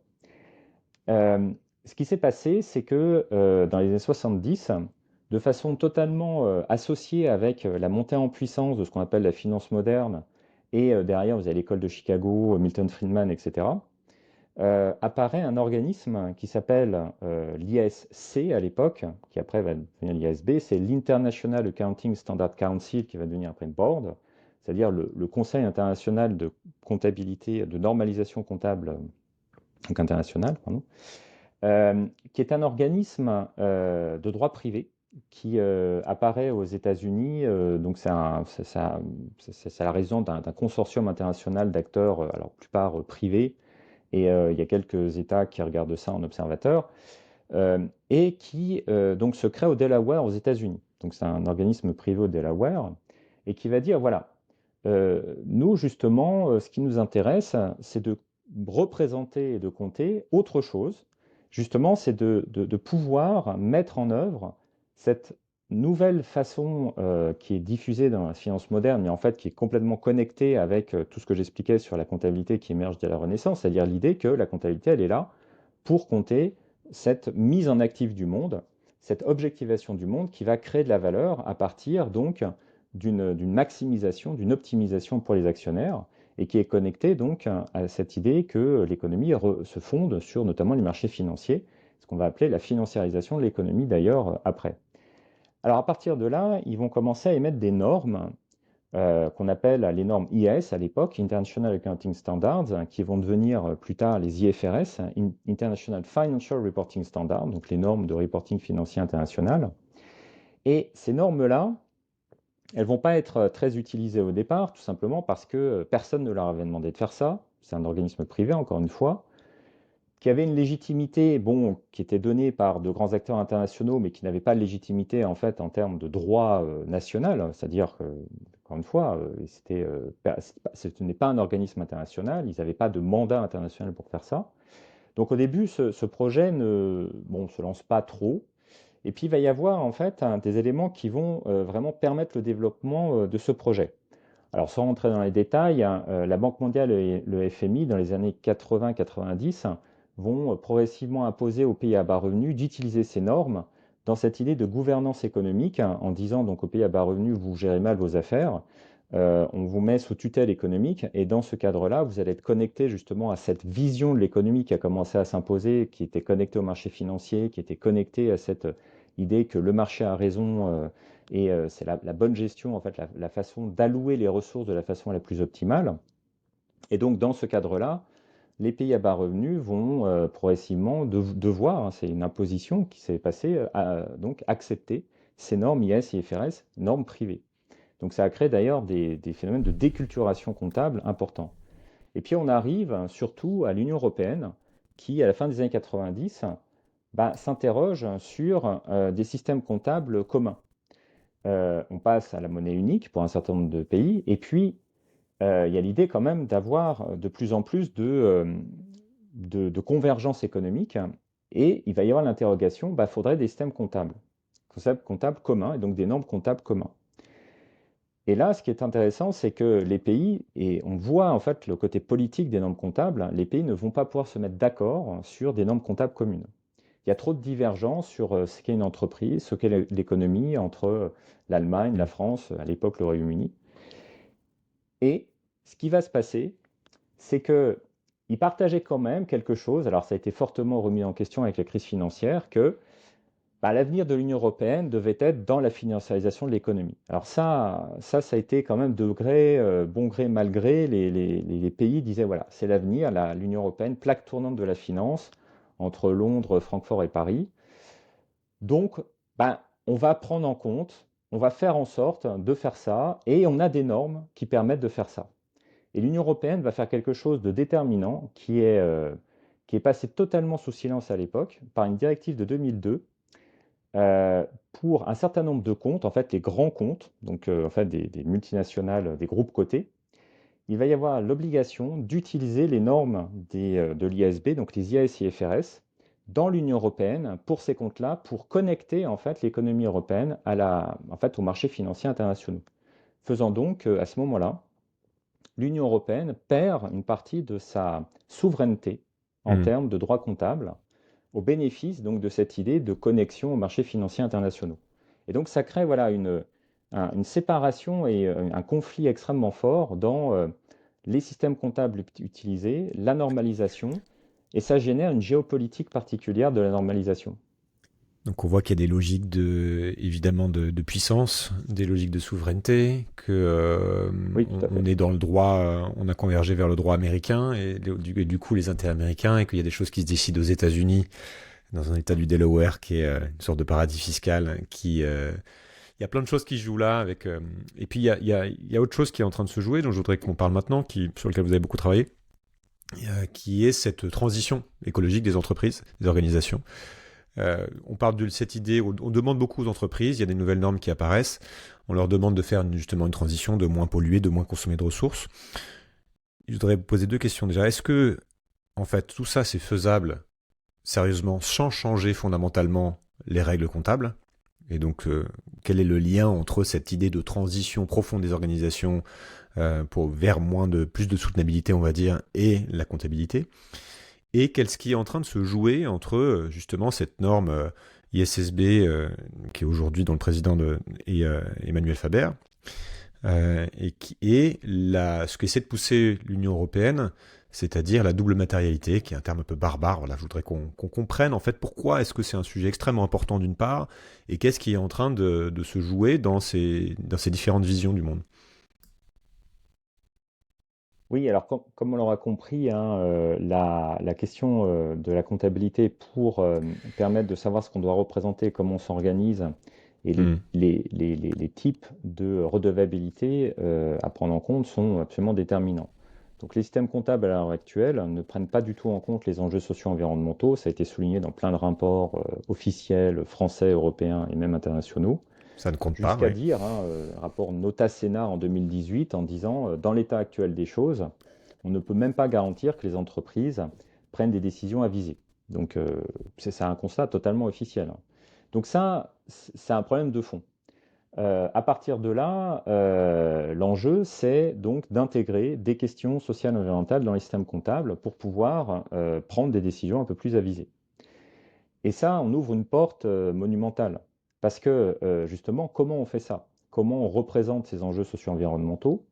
Ce qui s'est passé, c'est que dans les années 70, de façon totalement associée avec la montée en puissance de ce qu'on appelle la finance moderne, et derrière, vous avez l'école de Chicago, Milton Friedman, etc., apparaît un organisme qui s'appelle l'ISC à l'époque, qui après va devenir l'ISB, c'est l'International Accounting Standard Council, qui va devenir après le board, c'est-à-dire le Conseil international de comptabilité, de normalisation comptable, donc international, pardon, qui est un organisme de droit privé qui apparaît aux États-Unis. Donc c'est la raison d'un consortium international d'acteurs, alors plupart privés, et il y a quelques États qui regardent ça en observateur, et qui donc se crée au Delaware aux États-Unis. Donc c'est un organisme privé au Delaware, et qui va dire, voilà, nous justement, ce qui nous intéresse, c'est de représenter et de compter autre chose. Justement, c'est de pouvoir mettre en œuvre cette nouvelle façon qui est diffusée dans la finance moderne, mais en fait qui est complètement connectée avec tout ce que j'expliquais sur la comptabilité qui émerge de la Renaissance, c'est-à-dire l'idée que la comptabilité, elle est là pour compter cette mise en actif du monde, cette objectivation du monde qui va créer de la valeur à partir donc d'une maximisation, d'une optimisation pour les actionnaires et qui est connectée donc à cette idée que l'économie se fonde sur notamment les marchés financiers, ce qu'on va appeler la financiarisation de l'économie d'ailleurs après. Alors à partir de là, ils vont commencer à émettre des normes qu'on appelle les normes IAS à l'époque, International Accounting Standards, qui vont devenir plus tard les IFRS, International Financial Reporting Standards, donc les normes de reporting financier international. Et ces normes-là, elles vont pas être très utilisées au départ, tout simplement parce que personne ne leur avait demandé de faire ça. C'est un organisme privé, encore une fois, qui avait une légitimité, bon, qui était donnée par de grands acteurs internationaux, mais qui n'avait pas de légitimité en fait en termes de droit national, c'est-à-dire que, encore une fois, ce n'est pas un organisme international, ils n'avaient pas de mandat international pour faire ça. Donc au début, ce projet ne bon, se lance pas trop, et puis il va y avoir en fait des éléments qui vont vraiment permettre le développement de ce projet. Alors sans rentrer dans les détails, hein, la Banque mondiale et le FMI, dans les années 80-90, vont progressivement imposer aux pays à bas revenus d'utiliser ces normes dans cette idée de gouvernance économique, hein, en disant donc aux pays à bas revenus, vous gérez mal vos affaires, on vous met sous tutelle économique, et dans ce cadre-là, vous allez être connecté justement à cette vision de l'économie qui a commencé à s'imposer, qui était connectée au marché financier, qui était connectée à cette idée que le marché a raison, et c'est la bonne gestion, en fait, la façon d'allouer les ressources de la façon la plus optimale. Et donc, dans ce cadre-là, les pays à bas revenus vont progressivement devoir, hein, c'est une imposition qui s'est passée, donc accepter ces normes IS, IFRS, normes privées. Donc ça a créé d'ailleurs des phénomènes de déculturation comptable importants. Et puis on arrive surtout à l'Union européenne qui, à la fin des années 90, bah, s'interroge sur des systèmes comptables communs. On passe à la monnaie unique pour un certain nombre de pays, et puis il y a l'idée quand même d'avoir de plus en plus de convergence économique, et il va y avoir l'interrogation, bah, faudrait des systèmes comptables communs, et donc des normes comptables communs. Et là, ce qui est intéressant, c'est que les pays, et on voit en fait le côté politique des normes comptables, les pays ne vont pas pouvoir se mettre d'accord sur des normes comptables communes. Il y a trop de divergences sur ce qu'est une entreprise, ce qu'est l'économie entre l'Allemagne, la Mm. France, à l'époque le Royaume-Uni. Et ce qui va se passer, c'est qu'ils partageaient quand même quelque chose, alors ça a été fortement remis en question avec la crise financière, que bah, l'avenir de l'Union européenne devait être dans la financiarisation de l'économie. Alors ça a été quand même de gré, bon gré, mal gré, les pays disaient voilà, c'est l'avenir, l'Union européenne, plaque tournante de la finance entre Londres, Francfort et Paris. Donc, ben, on va prendre en compte, on va faire en sorte de faire ça, et on a des normes qui permettent de faire ça. Et l'Union européenne va faire quelque chose de déterminant qui est passé totalement sous silence à l'époque par une directive de 2002 pour un certain nombre de comptes, en fait les grands comptes, donc en fait des multinationales, des groupes cotés. Il va y avoir l'obligation d'utiliser les normes de l'ISB, donc les IAS-IFRS, dans l'Union européenne pour ces comptes-là, pour connecter en fait l'économie européenne en fait, aux marchés financiers internationaux. Faisant donc à ce moment-là, l'Union européenne perd une partie de sa souveraineté en Mm. termes de droit comptable au bénéfice donc de cette idée de connexion aux marchés financiers internationaux. Et donc ça crée voilà une séparation et un conflit extrêmement fort dans les systèmes comptables utilisés, la normalisation, et ça génère une géopolitique particulière de la normalisation. Donc on voit qu'il y a des logiques évidemment de puissance, des logiques de souveraineté, que Oui, tout à on fait. est dans le droit, on a convergé vers le droit américain et du coup les intérêts américains et qu'il y a des choses qui se décident aux États-Unis, dans un État du Delaware qui est une sorte de paradis fiscal, il y a plein de choses qui se jouent là et puis il y a autre chose qui est en train de se jouer dont je voudrais qu'on parle maintenant, sur lequel vous avez beaucoup travaillé, qui est cette transition écologique des entreprises, des organisations. On parle de cette idée, on demande beaucoup aux entreprises, il y a des nouvelles normes qui apparaissent, on leur demande de faire justement une transition, de moins polluer, de moins consommer de ressources. Je voudrais vous poser deux questions déjà. Est-ce que, en fait, tout ça c'est faisable sérieusement sans changer fondamentalement les règles comptables? Et donc, quel est le lien entre cette idée de transition profonde des organisations vers plus de soutenabilité, on va dire, et la comptabilité? Et qu'est-ce qui est en train de se jouer entre justement cette norme ISSB qui est aujourd'hui dont le président Emmanuel Faber ce qu'essaie de pousser l'Union européenne, c'est-à-dire la double matérialité, qui est un terme un peu barbare. Voilà, je voudrais qu'on comprenne en fait pourquoi est-ce que c'est un sujet extrêmement important d'une part, et qu'est-ce qui est en train de se jouer dans ces différentes visions du monde. Oui, alors comme on l'aura compris, hein, la question de la comptabilité pour permettre de savoir ce qu'on doit représenter, comment on s'organise et Hmm. les types de redevabilité à prendre en compte sont absolument déterminants. Donc les systèmes comptables à l'heure actuelle ne prennent pas du tout en compte les enjeux socio-environnementaux. Ça a été souligné dans plein de rapports officiels français, européens et même internationaux. Ça ne compte pas, Jusqu'à oui. dire, hein, rapport Nota-Sénat en 2018, en disant, dans l'état actuel des choses, on ne peut même pas garantir que les entreprises prennent des décisions avisées. Donc, c'est un constat totalement officiel, hein. Donc ça, c'est un problème de fond. À partir de là, l'enjeu, c'est donc d'intégrer des questions sociales et environnementales dans les systèmes comptables pour pouvoir prendre des décisions un peu plus avisées. Et ça, on ouvre une porte monumentale. Parce que justement, comment on fait ça? Comment on représente ces enjeux socio-environnementaux?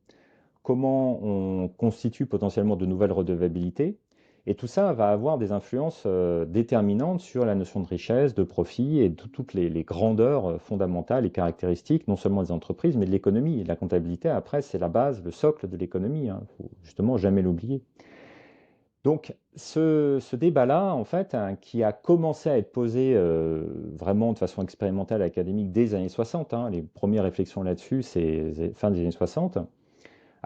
Comment on constitue potentiellement de nouvelles redevabilités? Et tout ça va avoir des influences déterminantes sur la notion de richesse, de profit et de toutes les grandeurs fondamentales et caractéristiques, non seulement des entreprises, mais de l'économie. Et la comptabilité, après, c'est la base, le socle de l'économie, hein. Il faut justement jamais l'oublier. Donc, ce débat-là, en fait, hein, qui a commencé à être posé vraiment de façon expérimentale et académique dès les années 60, hein, les premières réflexions là-dessus, c'est fin des années 60,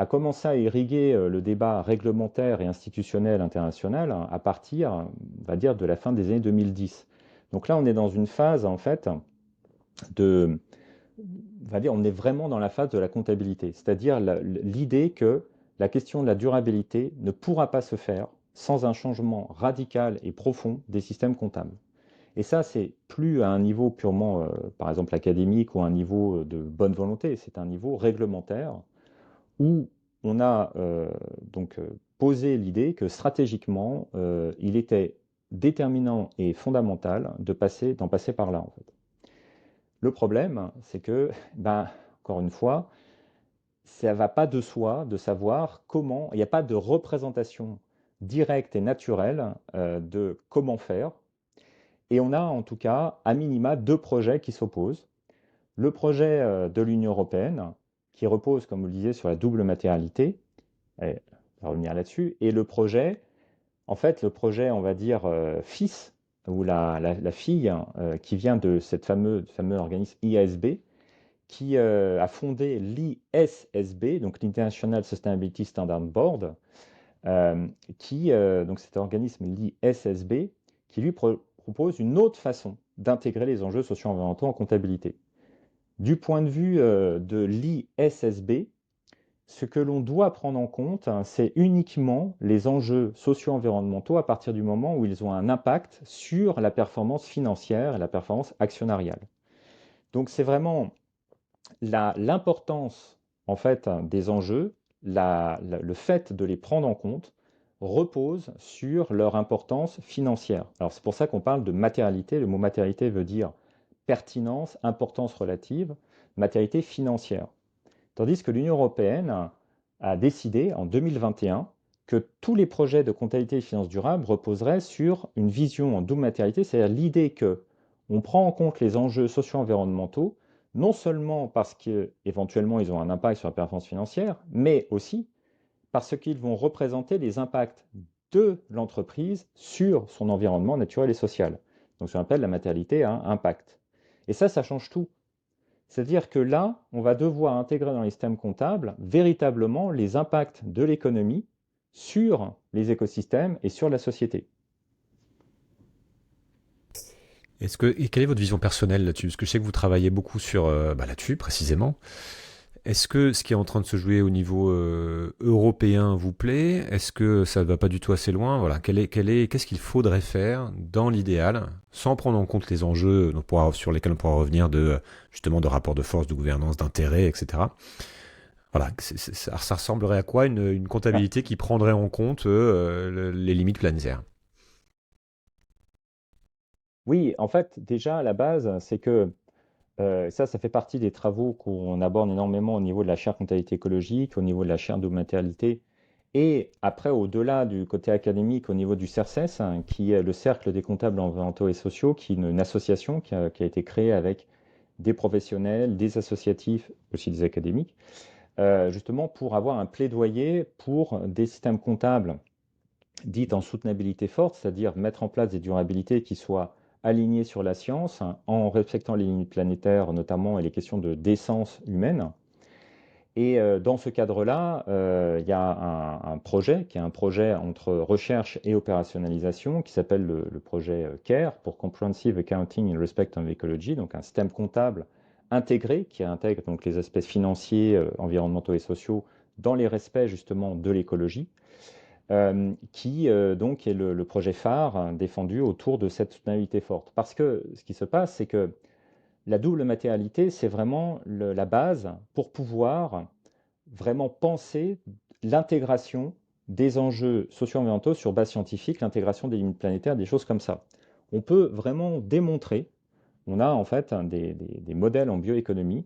a commencé à irriguer le débat réglementaire et institutionnel international à partir, on va dire, de la fin des années 2010. Donc là, on est dans une phase, en fait, de, on va dire, on est vraiment dans la phase de la comptabilité, c'est-à-dire l'idée que la question de la durabilité ne pourra pas se faire sans un changement radical et profond des systèmes comptables. Et ça, c'est plus à un niveau purement, par exemple, académique ou à un niveau de bonne volonté, c'est un niveau réglementaire où on a donc posé l'idée que stratégiquement, il était déterminant et fondamental d'en passer par là, en fait. Le problème, c'est que, ben, encore une fois, ça ne va pas de soi de savoir comment, il n'y a pas de représentation directe et naturelle de comment faire. Et on a en tout cas, à minima, deux projets qui s'opposent. Le projet de l'Union européenne, qui repose, comme vous le disiez, sur la double matérialité, et on va revenir là-dessus, et le projet, en fait, le projet, on va dire, fils, ou la fille qui vient de cette fameux organisme IASB, qui a fondé l'ISSB, donc l'International Sustainability Standard Board, euh, donc cet organisme l'ISSB, qui lui propose une autre façon d'intégrer les enjeux socio-environnementaux en comptabilité. Du point de vue de l'ISSB, ce que l'on doit prendre en compte, hein, c'est uniquement les enjeux socio-environnementaux à partir du moment où ils ont un impact sur la performance financière et la performance actionnariale. Donc c'est vraiment l'importance en fait des enjeux, le fait de les prendre en compte repose sur leur importance financière. Alors c'est pour ça qu'on parle de matérialité. Le mot matérialité veut dire pertinence, importance relative, matérialité financière. Tandis que l'Union européenne a décidé en 2021 que tous les projets de comptabilité et finances durables reposeraient sur une vision en double matérialité, c'est-à-dire l'idée que on prend en compte les enjeux socio-environnementaux, non seulement parce qu'éventuellement ils ont un impact sur la performance financière, mais aussi parce qu'ils vont représenter les impacts de l'entreprise sur son environnement naturel et social. Donc, ce qu'on appelle la matérialité à impact. Et ça change tout. C'est-à-dire que là, on va devoir intégrer dans les systèmes comptables véritablement les impacts de l'économie sur les écosystèmes et sur la société. Et quelle est votre vision personnelle là-dessus? Parce que je sais que vous travaillez beaucoup sur là-dessus précisément. Est-ce que ce qui est en train de se jouer au niveau européen vous plaît? Est-ce que ça ne va pas du tout assez loin? Voilà, qu'est-ce qu'il faudrait faire dans l'idéal, sans prendre en compte les enjeux sur lesquels on pourra revenir justement de rapport de force, de gouvernance, d'intérêt, etc. Voilà, ça ressemblerait à quoi une Ah, comptabilité qui prendrait en compte les limites planétaires? oui, en fait, déjà, à la base, c'est que ça fait partie des travaux qu'on aborde énormément au niveau de la chaire comptabilité écologique, au niveau de la chaire de matérialité, et après, au-delà du côté académique, au niveau du CERCES, hein, qui est le Cercle des comptables environnementaux et sociaux, qui est une association qui a été créée avec des professionnels, des associatifs, aussi des académiques, justement pour avoir un plaidoyer pour des systèmes comptables dits en soutenabilité forte, c'est-à-dire mettre en place des durabilités qui soient alignées sur la science, hein, en respectant les limites planétaires notamment et les questions de décence humaine. Et dans ce cadre-là, il y a un projet qui est un projet entre recherche et opérationnalisation qui s'appelle le projet CARE pour Comprehensive Accounting in Respect of Ecology, donc un système comptable intégré qui intègre donc les aspects financiers, environnementaux et sociaux dans les respects justement de l'écologie, qui donc est le projet phare hein, défendu autour de cette soutenabilité forte. Parce que ce qui se passe, c'est que la double matérialité, c'est vraiment la base pour pouvoir vraiment penser l'intégration des enjeux socio-environnementaux sur base scientifique, l'intégration des limites planétaires, des choses comme ça. On peut vraiment démontrer, on a en fait des modèles en bioéconomie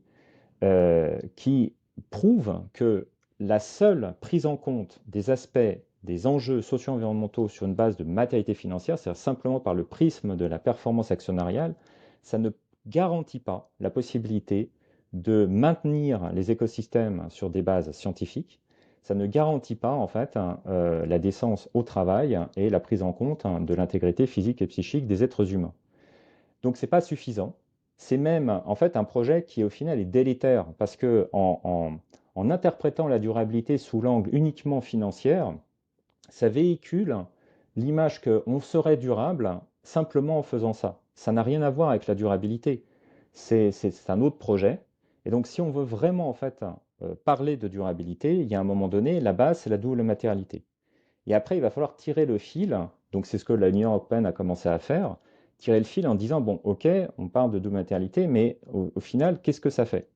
qui prouvent que la seule prise en compte des aspects des enjeux socio-environnementaux sur une base de matérialité financière, c'est-à-dire simplement par le prisme de la performance actionnariale, ça ne garantit pas la possibilité de maintenir les écosystèmes sur des bases scientifiques. Ça ne garantit pas en fait la décence au travail et la prise en compte de l'intégrité physique et psychique des êtres humains. Donc c'est pas suffisant. C'est même en fait un projet qui au final est délétère parce que en interprétant la durabilité sous l'angle uniquement financier, ça véhicule l'image qu'on serait durable simplement en faisant ça. Ça n'a rien à voir avec la durabilité. C'est un autre projet. Et donc, si on veut vraiment en fait parler de durabilité, il y a un moment donné, la base, c'est la double matérialité. Et après, il va falloir tirer le fil. Donc, c'est ce que l'Union européenne a commencé à faire. Tirer le fil en disant, bon, ok, on parle de double matérialité, mais au final, qu'est-ce que ça fait?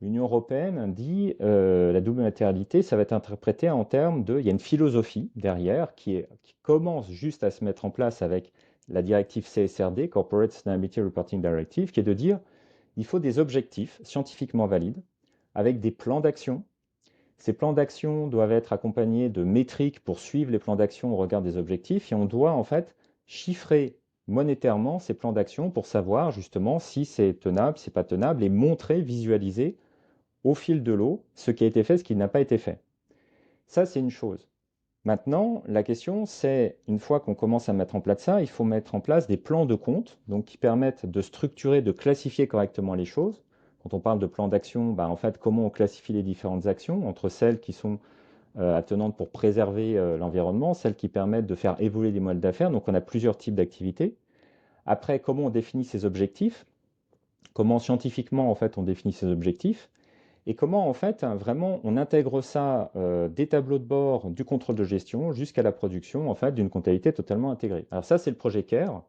L'Union européenne dit la double matérialité, ça va être interprété en termes de, il y a une philosophie derrière qui commence juste à se mettre en place avec la directive CSRD, Corporate Sustainability Reporting Directive, qui est de dire il faut des objectifs scientifiquement valides avec des plans d'action. Ces plans d'action doivent être accompagnés de métriques pour suivre les plans d'action au regard des objectifs et on doit en fait chiffrer monétairement ces plans d'action pour savoir justement si c'est tenable, si c'est pas tenable et montrer, visualiser au fil de l'eau ce qui a été fait, ce qui n'a pas été fait. Ça, c'est une chose. Maintenant, la question, c'est, une fois qu'on commence à mettre en place ça, il faut mettre en place des plans de compte donc, qui permettent de structurer, de classifier correctement les choses. Quand on parle de plan d'action, bah, en fait, comment on classifie les différentes actions entre celles qui sont attenantes pour préserver l'environnement, celles qui permettent de faire évoluer des modèles d'affaires. Donc, on a plusieurs types d'activités. Après, comment on définit ces objectifs? Comment scientifiquement, en fait, on définit ces objectifs? Et comment, en fait, hein, vraiment, on intègre ça des tableaux de bord, du contrôle de gestion, jusqu'à la production, en fait, d'une comptabilité totalement intégrée. Alors ça, c'est le projet CARE,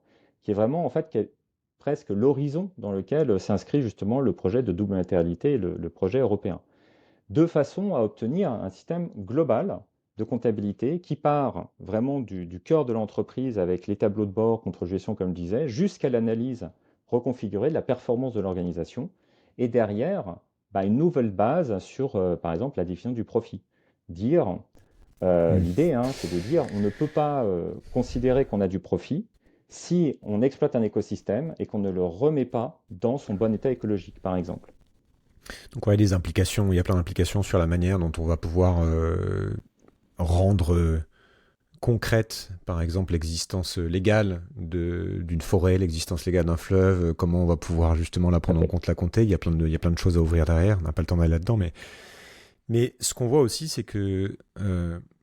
qui est vraiment, en fait, qui est presque l'horizon dans lequel s'inscrit justement le projet de double matérialité et le projet européen. De façon à obtenir un système global de comptabilité qui part vraiment du cœur de l'entreprise avec les tableaux de bord, contrôle de gestion, comme je disais, jusqu'à l'analyse reconfigurée de la performance de l'organisation. Et derrière, bah, une nouvelle base sur, par exemple, la définition du profit. Dire, Hmm. l'idée, hein, c'est de dire, on ne peut pas considérer qu'on a du profit si on exploite un écosystème et qu'on ne le remet pas dans son bon état écologique, par exemple. Donc ouais, il y a plein d'implications sur la manière dont on va pouvoir rendre concrète, par exemple l'existence légale d'une forêt, l'existence légale d'un fleuve, comment on va pouvoir justement la Tout à prendre en fait. compte, la compter. Il y a plein de choses à ouvrir derrière. On n'a pas le temps d'aller là-dedans, mais ce qu'on voit aussi, c'est que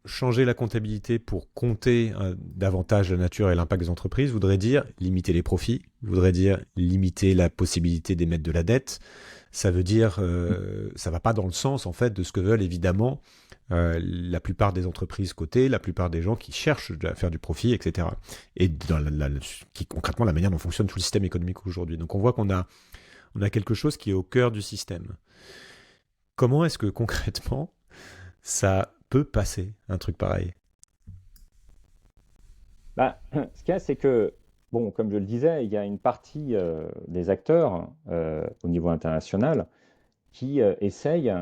changer la comptabilité pour compter davantage la nature et l'impact des entreprises voudrait dire limiter les profits, voudrait dire limiter la possibilité d'émettre de la dette, Ça veut dire, ça va pas dans le sens en fait de ce que veulent évidemment la plupart des entreprises cotées, la plupart des gens qui cherchent à faire du profit, etc. Et dans qui concrètement la manière dont fonctionne tout le système économique aujourd'hui. Donc on voit on a quelque chose qui est au cœur du système. Comment est-ce que concrètement ça peut passer un truc pareil? Bah, ce qu'il y a, c'est que, bon, comme je le disais, il y a une partie des acteurs au niveau international qui essayent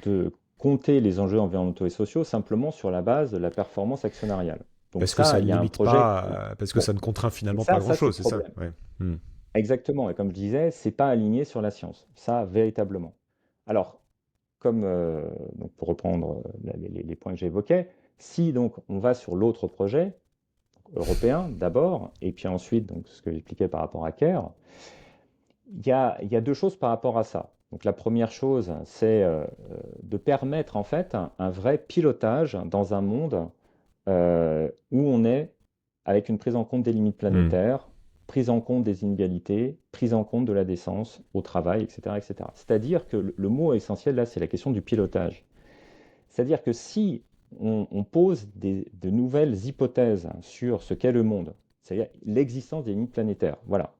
de compter les enjeux environnementaux et sociaux simplement sur la base de la performance actionnariale. Donc Parce que ça ça, ne il y a un limite projet pas, parce que bon, ça ne contraint et finalement pas ça c'est le grand-chose, c'est ça? problème. Ouais. Hmm. Exactement. Et comme je disais, c'est pas aligné sur la science. Ça, véritablement. Alors, comme donc pour reprendre les points que j'évoquais, si donc on va sur l'autre projet européen d'abord, et puis ensuite donc ce que j'expliquais par rapport à CARE, il y a deux choses par rapport à ça. Donc la première chose, c'est de permettre en fait un vrai pilotage dans un monde où on est avec une prise en compte des limites Hmm. planétaires, prise en compte des inégalités, prise en compte de la décence au travail, etc., etc. C'est-à-dire que le mot essentiel là, c'est la question du pilotage. C'est-à-dire que si on pose de nouvelles hypothèses sur ce qu'est le monde, c'est-à-dire l'existence des limites planétaires, voilà,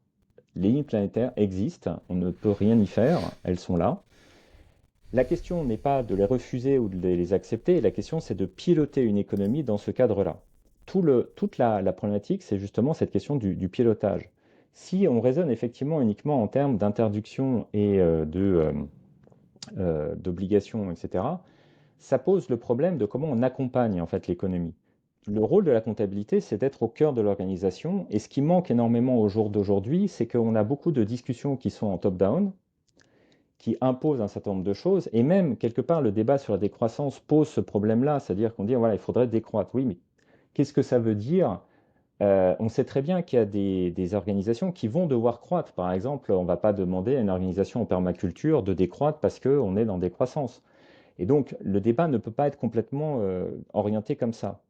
les limites planétaires existent, on ne peut rien y faire, elles sont là. La question n'est pas de les refuser ou de les accepter, la question c'est de piloter une économie dans ce cadre-là. Toute la problématique, c'est justement cette question du pilotage. Si on raisonne effectivement uniquement en termes d'interdiction et d'obligations, etc., ça pose le problème de comment on accompagne en fait l'économie. Le rôle de la comptabilité, c'est d'être au cœur de l'organisation. Et ce qui manque énormément au jour d'aujourd'hui, c'est qu'on a beaucoup de discussions qui sont en top-down, qui imposent un certain nombre de choses. Et même, quelque part, le débat sur la décroissance pose ce problème-là. C'est-à-dire qu'on dit, voilà, il faudrait décroître. Oui, mais qu'est-ce que ça veut dire? On sait très bien qu'il y a des organisations qui vont devoir croître. Par exemple, on ne va pas demander à une organisation en permaculture de décroître parce qu'on est dans décroissance. Et donc, le débat ne peut pas être complètement orienté comme ça.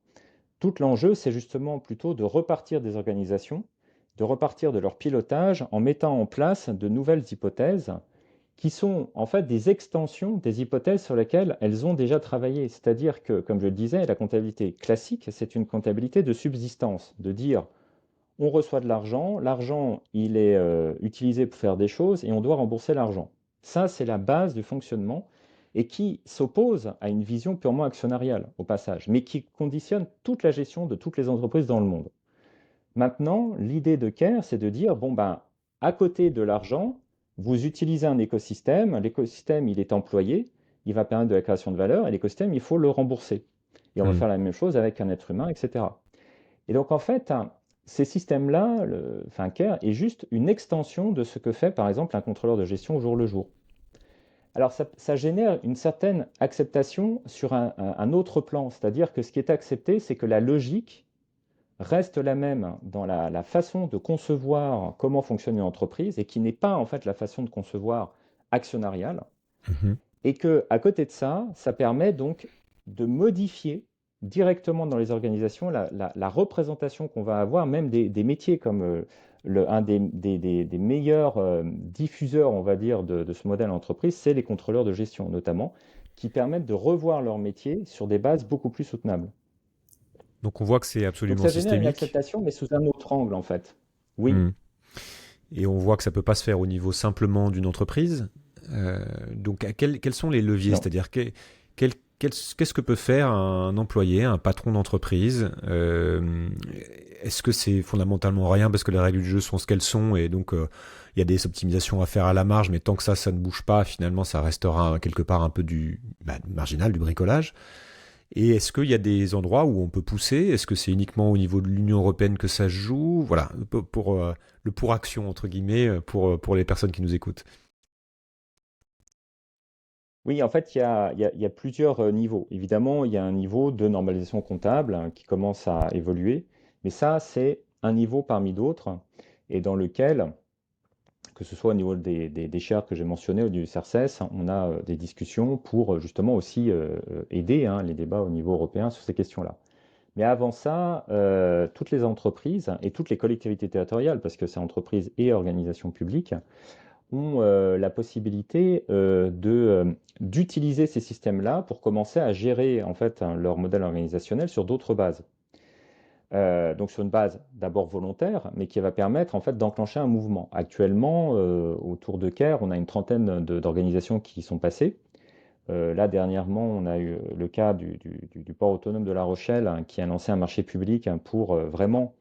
Tout l'enjeu, c'est justement plutôt de repartir des organisations, de repartir de leur pilotage en mettant en place de nouvelles hypothèses qui sont en fait des extensions des hypothèses sur lesquelles elles ont déjà travaillé. C'est-à-dire que, comme je le disais, la comptabilité classique, c'est une comptabilité de subsistance, de dire on reçoit de l'argent, l'argent il est utilisé pour faire des choses et on doit rembourser l'argent. Ça, c'est la base du fonctionnement et qui s'oppose à une vision purement actionnariale au passage, mais qui conditionne toute la gestion de toutes les entreprises dans le monde. Maintenant, l'idée de CARE, c'est de dire, bon ben, à côté de l'argent, vous utilisez un écosystème, l'écosystème il est employé, il va permettre de la création de valeur, et l'écosystème il faut le rembourser. Et on va Hmm. faire la même chose avec un être humain, etc. Et donc, en fait, ces systèmes-là, enfin, CARE est juste une extension de ce que fait, par exemple, un contrôleur de gestion au jour le jour. Alors, ça génère une certaine acceptation sur un autre plan, c'est-à-dire que ce qui est accepté, c'est que la logique reste la même dans la façon de concevoir comment fonctionne une entreprise et qui n'est pas, en fait, la façon de concevoir actionnariale. Mhm. Et que, à côté de ça, ça permet donc de modifier directement dans les organisations la représentation qu'on va avoir, même des métiers comme un des meilleurs diffuseurs, on va dire, de ce modèle entreprise, c'est les contrôleurs de gestion notamment, qui permettent de revoir leur métier sur des bases beaucoup plus soutenables. Donc on voit que c'est Donc absolument ça génère une systémique. acceptation, mais sous un autre angle en fait. Oui, Hmm. Et on voit que ça peut pas se faire au niveau simplement d'une entreprise. Donc quels sont les leviers? non. C'est-à-dire qu'est-ce que peut faire un employé, un patron d'entreprise? Est-ce que c'est fondamentalement rien parce que les règles du jeu sont ce qu'elles sont et donc il y a des optimisations à faire à la marge, mais tant que ça ne bouge pas, finalement ça restera quelque part un peu marginal, du bricolage. Et est-ce qu'il y a des endroits où on peut pousser? Est-ce que c'est uniquement au niveau de l'Union européenne que ça se joue? Voilà, le pour-action, entre guillemets, pour les personnes qui nous écoutent. Oui, en fait, il y a plusieurs niveaux. Évidemment, il y a un niveau de normalisation comptable qui commence à évoluer, mais ça, c'est un niveau parmi d'autres, et dans lequel, que ce soit au niveau des chaires que j'ai mentionnées ou du CERCES, on a des discussions pour justement aussi aider les débats au niveau européen sur ces questions-là. Mais avant ça, toutes les entreprises et toutes les collectivités territoriales, parce que c'est entreprises et organisations publiques, ont la possibilité d'utiliser ces systèmes-là pour commencer à gérer en fait leur modèle organisationnel sur d'autres bases. Donc sur une base d'abord volontaire, mais qui va permettre en fait d'enclencher un mouvement. Actuellement, autour de Caire, on a une trentaine d'organisations qui y sont passées. Là, dernièrement, on a eu le cas du port autonome de La Rochelle, hein, qui a lancé un marché public, hein, pour vraiment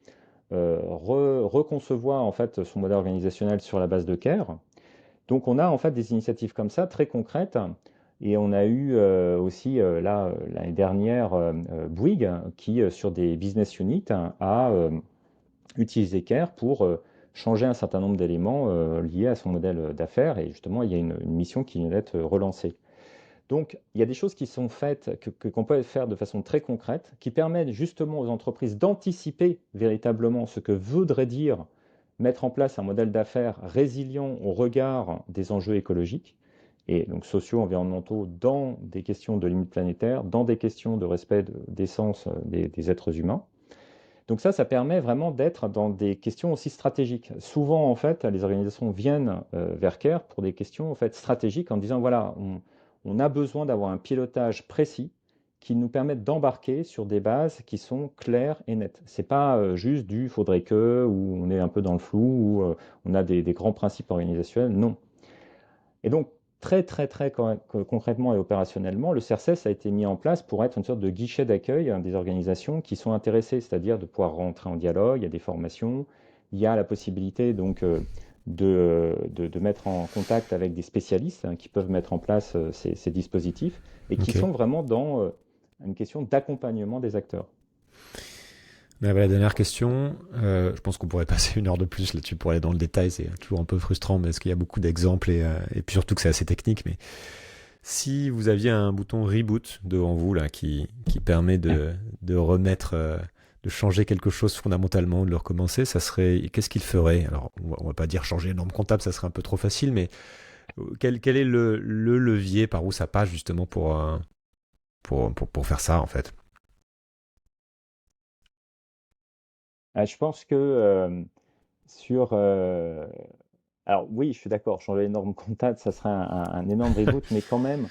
reconcevoir en fait son modèle organisationnel sur la base de Caire. Donc on a en fait des initiatives comme ça, très concrètes. Et on a eu aussi, là, l'année dernière, Bouygues, qui, sur des business units, hein, a utilisé Care pour changer un certain nombre d'éléments liés à son modèle d'affaires. Et justement, il y a une mission qui vient d'être relancée. Donc, il y a des choses qui sont faites, qu'on peut faire de façon très concrète, qui permettent justement aux entreprises d'anticiper véritablement ce que voudrait dire mettre en place un modèle d'affaires résilient au regard des enjeux écologiques, et donc sociaux, environnementaux, dans des questions de limites planétaires, dans des questions de respect d'essence des êtres humains. Donc ça permet vraiment d'être dans des questions aussi stratégiques. Souvent, en fait, les organisations viennent vers CARE pour des questions en fait, stratégiques en disant, voilà, on a besoin d'avoir un pilotage précis qui nous permette d'embarquer sur des bases qui sont claires et nettes. C'est pas juste du faudrait que, où on est un peu dans le flou, où on a des grands principes organisationnels. Non. Et donc, très concrètement et opérationnellement, le CERCES a été mis en place pour être une sorte de guichet d'accueil, hein, des organisations qui sont intéressées, c'est-à-dire de pouvoir rentrer en dialogue, il y a des formations, il y a la possibilité donc de mettre en contact avec des spécialistes, hein, qui peuvent mettre en place ces dispositifs et qui Ok. sont vraiment dans une question d'accompagnement des acteurs. Mais la dernière question, je pense qu'on pourrait passer une heure de plus là-dessus pour aller dans le détail, c'est toujours un peu frustrant parce qu'il y a beaucoup d'exemples et puis surtout que c'est assez technique. Mais si vous aviez un bouton reboot devant vous là qui permet de remettre, de changer quelque chose fondamentalement, de le recommencer, ça serait qu'est-ce qu'il ferait? Alors on va pas dire changer les normes comptables, ça serait un peu trop facile, mais quel est le levier par où ça passe justement pour faire ça en fait? Je pense que sur... alors oui, je suis d'accord, changer les normes comptables, ça serait un énorme reboot, mais quand même,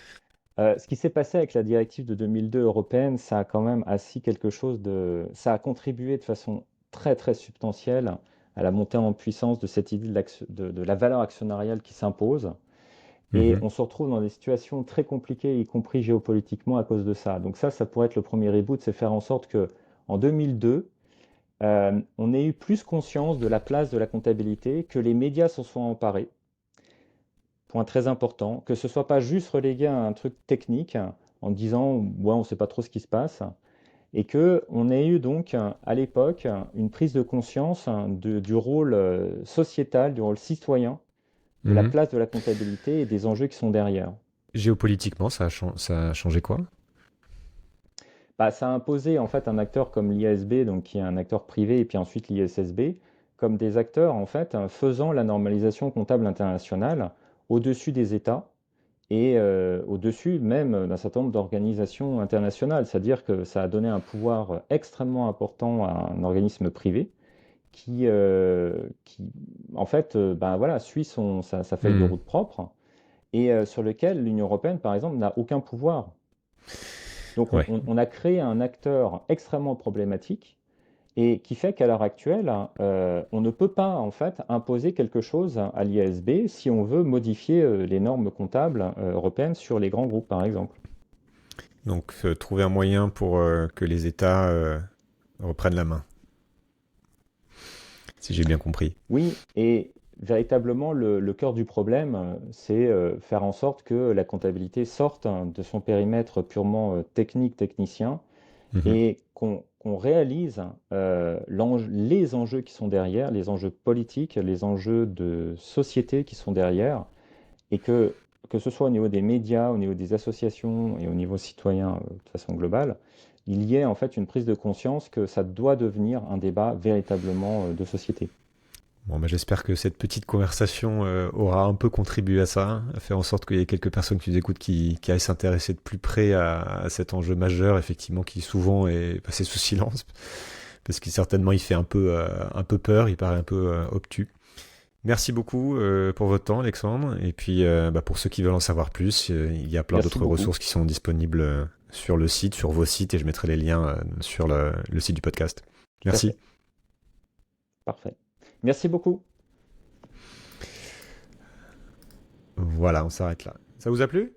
ce qui s'est passé avec la directive de 2002 européenne, ça a quand même assis quelque chose de... Ça a contribué de façon très substantielle à la montée en puissance de cette idée de la valeur actionnariale qui s'impose. Et Mhm. on se retrouve dans des situations très compliquées, y compris géopolitiquement, à cause de ça. Donc ça pourrait être le premier reboot, c'est faire en sorte que en 2002, on ait eu plus conscience de la place de la comptabilité, que les médias s'en soient emparés, point très important, que ce soit pas juste relégué à un truc technique en disant ouais, on ne sait pas trop ce qui se passe, et que on ait eu donc à l'époque une prise de conscience du rôle sociétal, du rôle citoyen, de la Mhm. place de la comptabilité et des enjeux qui sont derrière. Géopolitiquement, ça a changé quoi? Bah, ça a imposé en fait un acteur comme l'IASB, donc qui est un acteur privé, et puis ensuite l'ISSB, comme des acteurs en fait faisant la normalisation comptable internationale au-dessus des États et au-dessus même d'un certain nombre d'organisations internationales. C'est-à-dire que ça a donné un pouvoir extrêmement important à un organisme privé qui en fait, ben voilà, suit sa feuille de Hmm. route propre et sur lequel l'Union européenne, par exemple, n'a aucun pouvoir. Donc Ouais. on a créé un acteur extrêmement problématique et qui fait qu'à l'heure actuelle, on ne peut pas en fait imposer quelque chose à l'IASB si on veut modifier les normes comptables européennes sur les grands groupes, par exemple. Donc, trouver un moyen pour que les États reprennent la main, si j'ai bien compris. Oui, et véritablement, le cœur du problème, c'est faire en sorte que la comptabilité sorte, hein, de son périmètre purement technique, technicien, Mhm. et qu'on réalise les enjeux qui sont derrière, les enjeux politiques, les enjeux de société qui sont derrière, et que ce soit au niveau des médias, au niveau des associations et au niveau citoyen de façon globale, il y ait en fait une prise de conscience que ça doit devenir un débat véritablement de société. Bon, bah, j'espère que cette petite conversation aura un peu contribué à ça, à faire en sorte qu'il y ait quelques personnes qui nous écoutent qui aillent s'intéresser de plus près à cet enjeu majeur, effectivement, qui souvent est passé sous silence, parce que certainement il fait un peu peur, il paraît un peu obtus. Merci beaucoup pour votre temps, Alexandre. Et puis, pour ceux qui veulent en savoir plus, il y a plein Merci d'autres beaucoup. ressources qui sont disponibles sur le site, sur vos sites, et je mettrai les liens sur le site du podcast. Tout à Merci. fait. Parfait. Merci beaucoup. Voilà, on s'arrête là. Ça vous a plu?